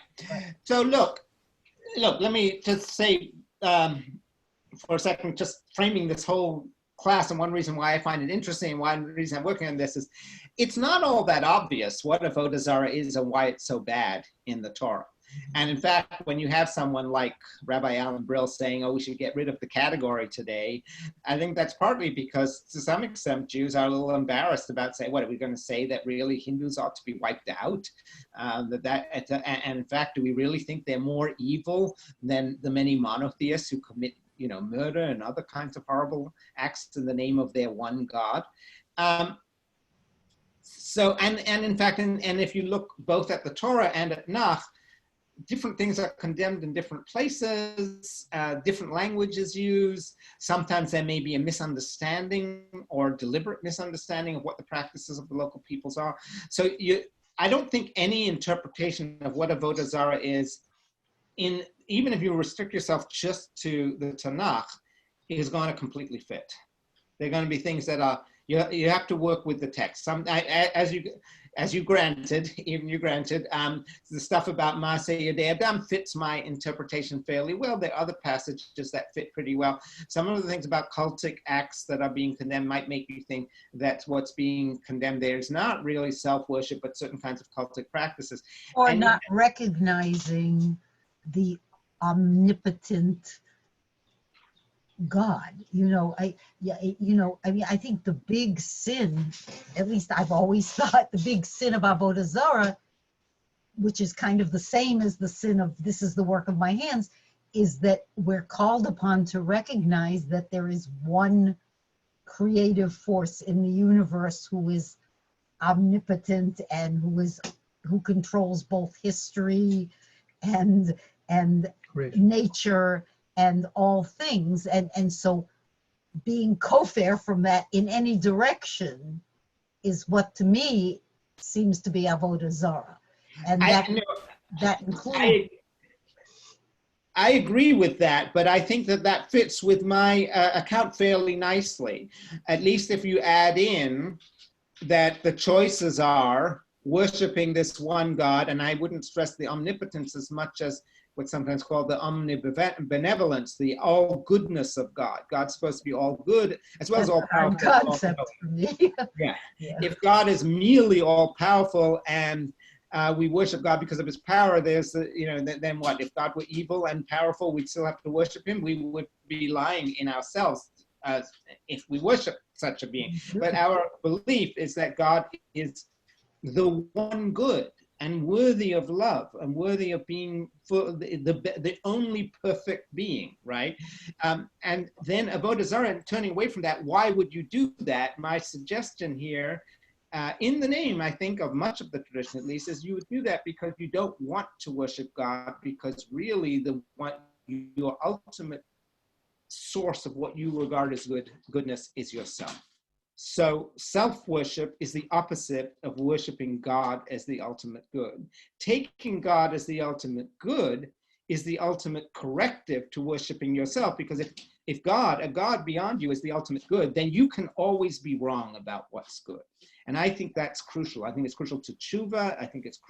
C: So look, let me just say for a second, just framing this whole class, and one reason why I find it interesting, and one reason I'm working on this is, it's not all that obvious what Avodah Zarah is and why it's so bad in the Torah. And in fact, when you have someone like Rabbi Alan Brill saying, oh, we should get rid of the category today, I think that's partly because to some extent Jews are a little embarrassed about saying, what are we going to say, that really Hindus ought to be wiped out? And in fact, do we really think they're more evil than the many monotheists who commit, murder and other kinds of horrible acts in the name of their one God? So, and in fact, and if you look both at the Torah and at Nach, different things are condemned in different places, different languages used. Sometimes there may be a misunderstanding or deliberate misunderstanding of what the practices of the local peoples are. So I don't think any interpretation of what Avodah Zarah is, even if you restrict yourself just to the Tanakh, is going to completely fit. There are going to be things that are, you have to work with the text. As you granted, the stuff about Maaseh Yedei Adam fits my interpretation fairly well. There are other passages that fit pretty well. Some of the things about cultic acts that are being condemned might make you think that what's being condemned there is not really self-worship, but certain kinds of cultic practices.
H: Or
C: And
H: not recognizing the omnipotent God. I think the big sin, at least I've always thought, the big sin of Avodah Zarah, which is kind of the same as the sin of this is the work of my hands, is that we're called upon to recognize that there is one creative force in the universe who is omnipotent and who controls both history and nature and all things, and so being kofar from that in any direction is what to me seems to be Avodah Zarah, and that includes.
C: I agree with that, but I think that fits with my account fairly nicely. At least if you add in that the choices are worshiping this one God, and I wouldn't stress the omnipotence as much as what's sometimes called the omnibenevolence, the all goodness of God. God's supposed to be all good as well as all powerful.
H: Concept for me.
C: Yeah. If God is merely all powerful and we worship God because of his power, there's, then what? If God were evil and powerful, we'd still have to worship him. We would be lying in ourselves if we worship such a being. But our belief is that God is the one good and worthy of love and worthy of being the only perfect being, right? And then Avodah Zarah, turning away from that, why would you do that? My suggestion here, in the name, I think, of much of the tradition at least, is you would do that because you don't want to worship God, because really your ultimate source of what you regard as goodness is yourself. So self-worship is the opposite of worshiping God as the ultimate good. Taking God as the ultimate good is the ultimate corrective to worshiping yourself, because if a God beyond you is the ultimate good, then you can always be wrong about what's good. And I think that's crucial. I think it's crucial to tshuva. I think it's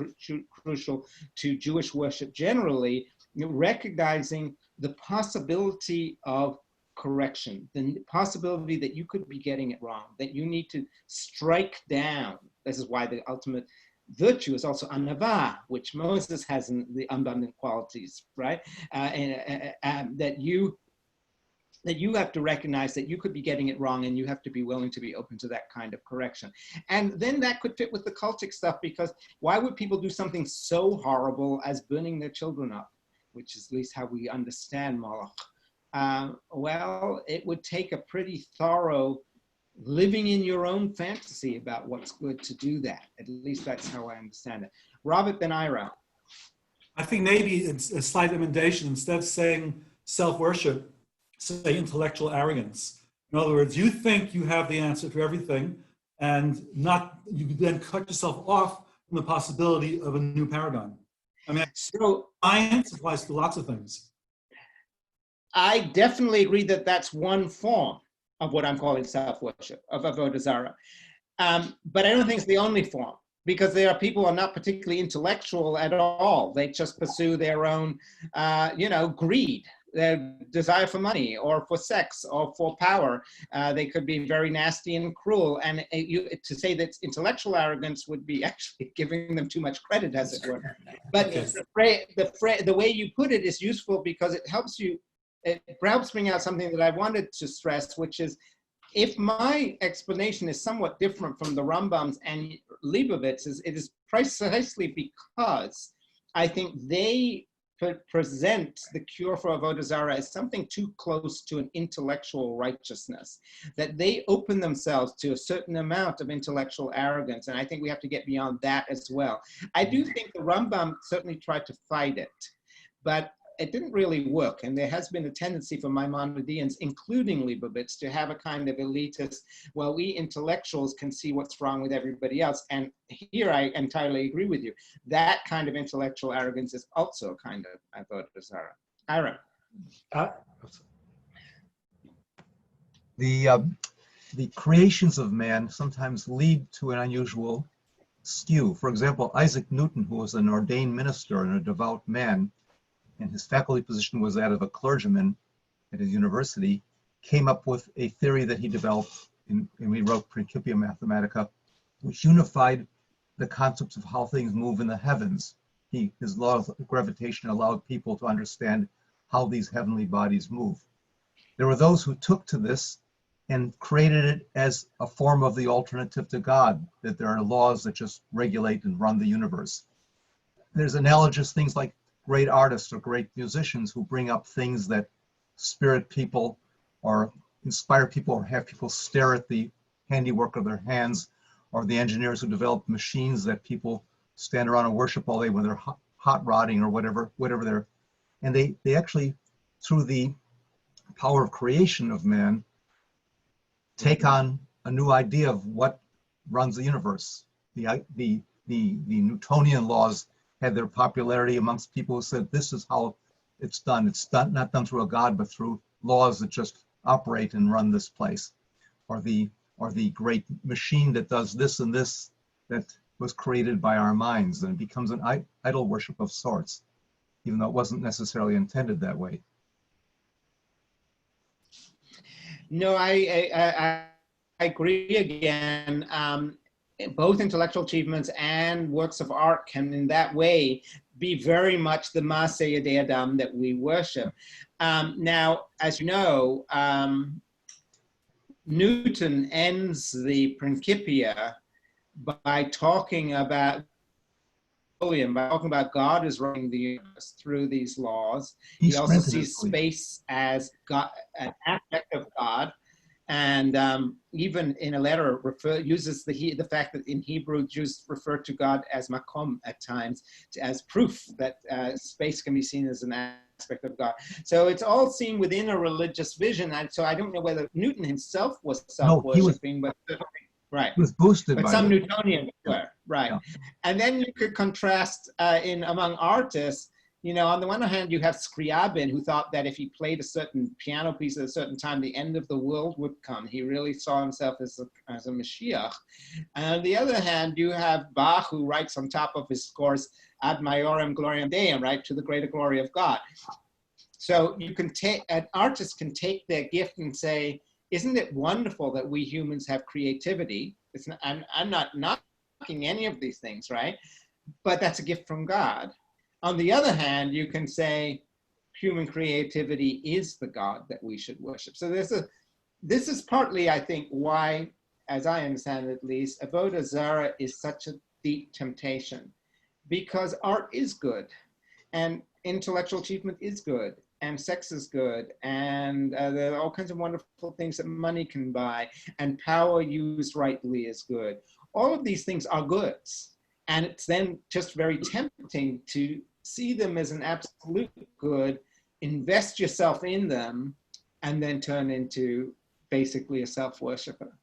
C: crucial to Jewish worship generally, recognizing the possibility of correction, the possibility that you could be getting it wrong, that you need to strike down. This is why the ultimate virtue is also anava, which Moses has in the abundant qualities, right? That you have to recognize that you could be getting it wrong, and you have to be willing to be open to that kind of correction. And then that could fit with the cultic stuff, because why would people do something so horrible as burning their children up, which is at least how we understand Moloch? Well, it would take a pretty thorough living in your own fantasy about what's good to do that. At least that's how I understand it. Robert Ben Ira.
E: I think maybe it's a slight emendation. Instead of saying self-worship, say intellectual arrogance. In other words, you think you have the answer to everything, and you then cut yourself off from the possibility of a new paradigm. I mean,
C: So
E: science applies to lots of things.
C: I definitely agree that that's one form of what I'm calling self-worship, of Avodah Zarah. But I don't think it's the only form, because there are people who are not particularly intellectual at all. They just pursue their own, greed. their desire for money or for sex or for power. They could be very nasty and cruel. And to say that intellectual arrogance would be actually giving them too much credit, as it were. But the way you put it is useful because it helps you, it helps bring out something that I wanted to stress, which is if my explanation is somewhat different from the Rambam's and Leibovitz's, it is precisely because I think they present the cure for Avodah Zarah as something too close to an intellectual righteousness, that they open themselves to a certain amount of intellectual arrogance. And I think we have to get beyond that as well. I do think the Rambam certainly tried to fight it, but it didn't really work. And there has been a tendency for Maimonideans, including Leibovitz, to have a kind of elitist, well, we intellectuals can see what's wrong with everybody else. And here I entirely agree with you. That kind of intellectual arrogance is also a kind of Avodah Zarah. Ira.
I: The creations of man sometimes lead to an unusual skew. For example, Isaac Newton, who was an ordained minister and a devout man, and his faculty position was that of a clergyman at his university, came up with a theory that he developed, and we wrote Principia Mathematica, which unified the concepts of how things move in the heavens. His law of gravitation allowed people to understand how these heavenly bodies move. There were those who took to this and created it as a form of the alternative to God, that there are laws that just regulate and run the universe. There's analogous things like great artists or great musicians who bring up things that spirit people or inspire people or have people stare at the handiwork of their hands, or the engineers who develop machines that people stand around and worship all day when they're hot rodding or whatever they're, and they actually, through the power of creation of man, take on a new idea of what runs the universe. The Newtonian laws had their popularity amongst people who said this is how it's done. It's not done through a God, but through laws that just operate and run this place. Or the great machine that does this and this that was created by our minds, and it becomes an idol worship of sorts, even though it wasn't necessarily intended that way.
C: No, I agree again. Both intellectual achievements and works of art can in that way be very much the Maaseh Yedei Adam that we worship. Now, as you know, Newton ends the Principia by talking about God is running the universe through these laws. He also sees space as God, an aspect of God. And even in a letter uses the fact that in Hebrew Jews refer to God as makom at times, as proof that space can be seen as an aspect of God. So it's all seen within a religious vision. And so I don't know whether Newton himself was self-worshipping, but right.
I: He was boosted
C: but
I: by
C: some
I: it.
C: Newtonians were, right. Yeah. And then you could contrast among artists. You know, on the one hand, you have Scriabin, who thought that if he played a certain piano piece at a certain time, the end of the world would come. He really saw himself as a Mashiach. And on the other hand, you have Bach, who writes on top of his scores, Ad Maiorem Gloriam Deum, right, to the greater glory of God. So you can an artist can take their gift and say, isn't it wonderful that we humans have creativity? I'm not knocking any of these things, right? But that's a gift from God. On the other hand, you can say human creativity is the God that we should worship. So this is partly, I think, why, as I understand it at least, Avodah Zarah is such a deep temptation, because art is good, and intellectual achievement is good, and sex is good, and there are all kinds of wonderful things that money can buy, and power used rightly is good. All of these things are goods, and it's then just very tempting to see them as an absolute good, invest yourself in them, and then turn into basically a self-worshipper.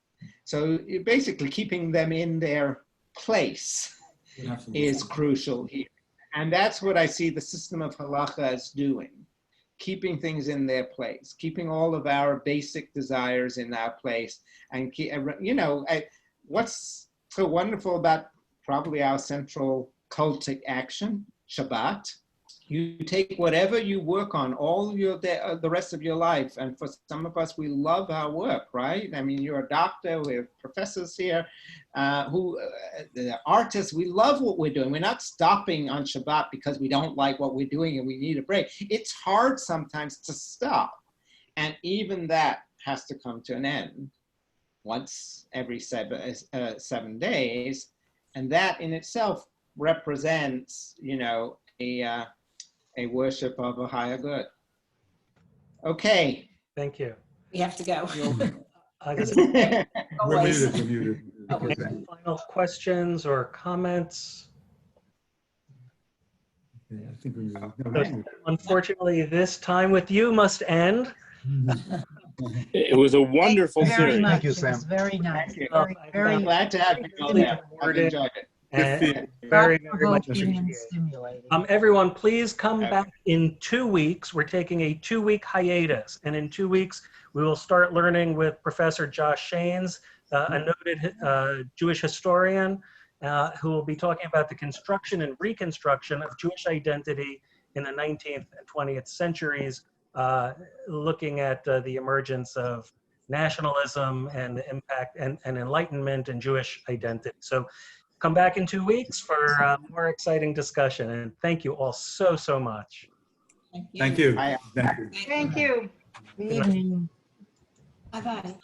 C: So basically keeping them in their place is crucial here. And that's what I see the system of halacha as doing, keeping things in their place, keeping all of our basic desires in our place. And, you know, what's so wonderful about probably our central cultic action, Shabbat, you take whatever you work on all your the rest of your life, and for some of us, we love our work, right? I mean, you're a doctor, we have professors here the artists, we love what we're doing. We're not stopping on Shabbat because we don't like what we're doing and we need a break. It's hard sometimes to stop, and even that has to come to an end once every 7 days, and that in itself represents, you know, a worship of a higher good. Okay.
D: Thank you.
J: We have to go.
D: I guess
E: We're
J: Always.
E: muted, we're muted.
J: Always.
E: Okay.
D: final questions or comments?
E: Yeah, I think we're muted. No, we're
D: So,
E: muted.
D: unfortunately, this time with you must end.
A: It was a wonderful
H: Very
A: series.
H: much.
I: Thank you,
H: It was
I: Sam.
H: very nice.
C: Thank you.
H: Very,
C: I'm
H: very
C: glad to have you all there. I've enjoyed it.
D: And
E: Good
D: very, very much
H: thought-provoking and
D: appreciated.
H: stimulating.
D: Everyone, please come
C: Okay.
D: back in 2 weeks. We're taking a 2-week hiatus, and in 2 weeks, we will start learning with Professor Josh Shanes, a noted Jewish historian, who will be talking about the construction and reconstruction of Jewish identity in the 19th and 20th centuries, looking at the emergence of nationalism and the impact and enlightenment and Jewish identity. So come back in 2 weeks for more exciting discussion. And thank you all so, so much.
E: Thank you.
C: Bye.
E: Thank you.
G: Thank you.
H: Good evening.
J: Bye-bye.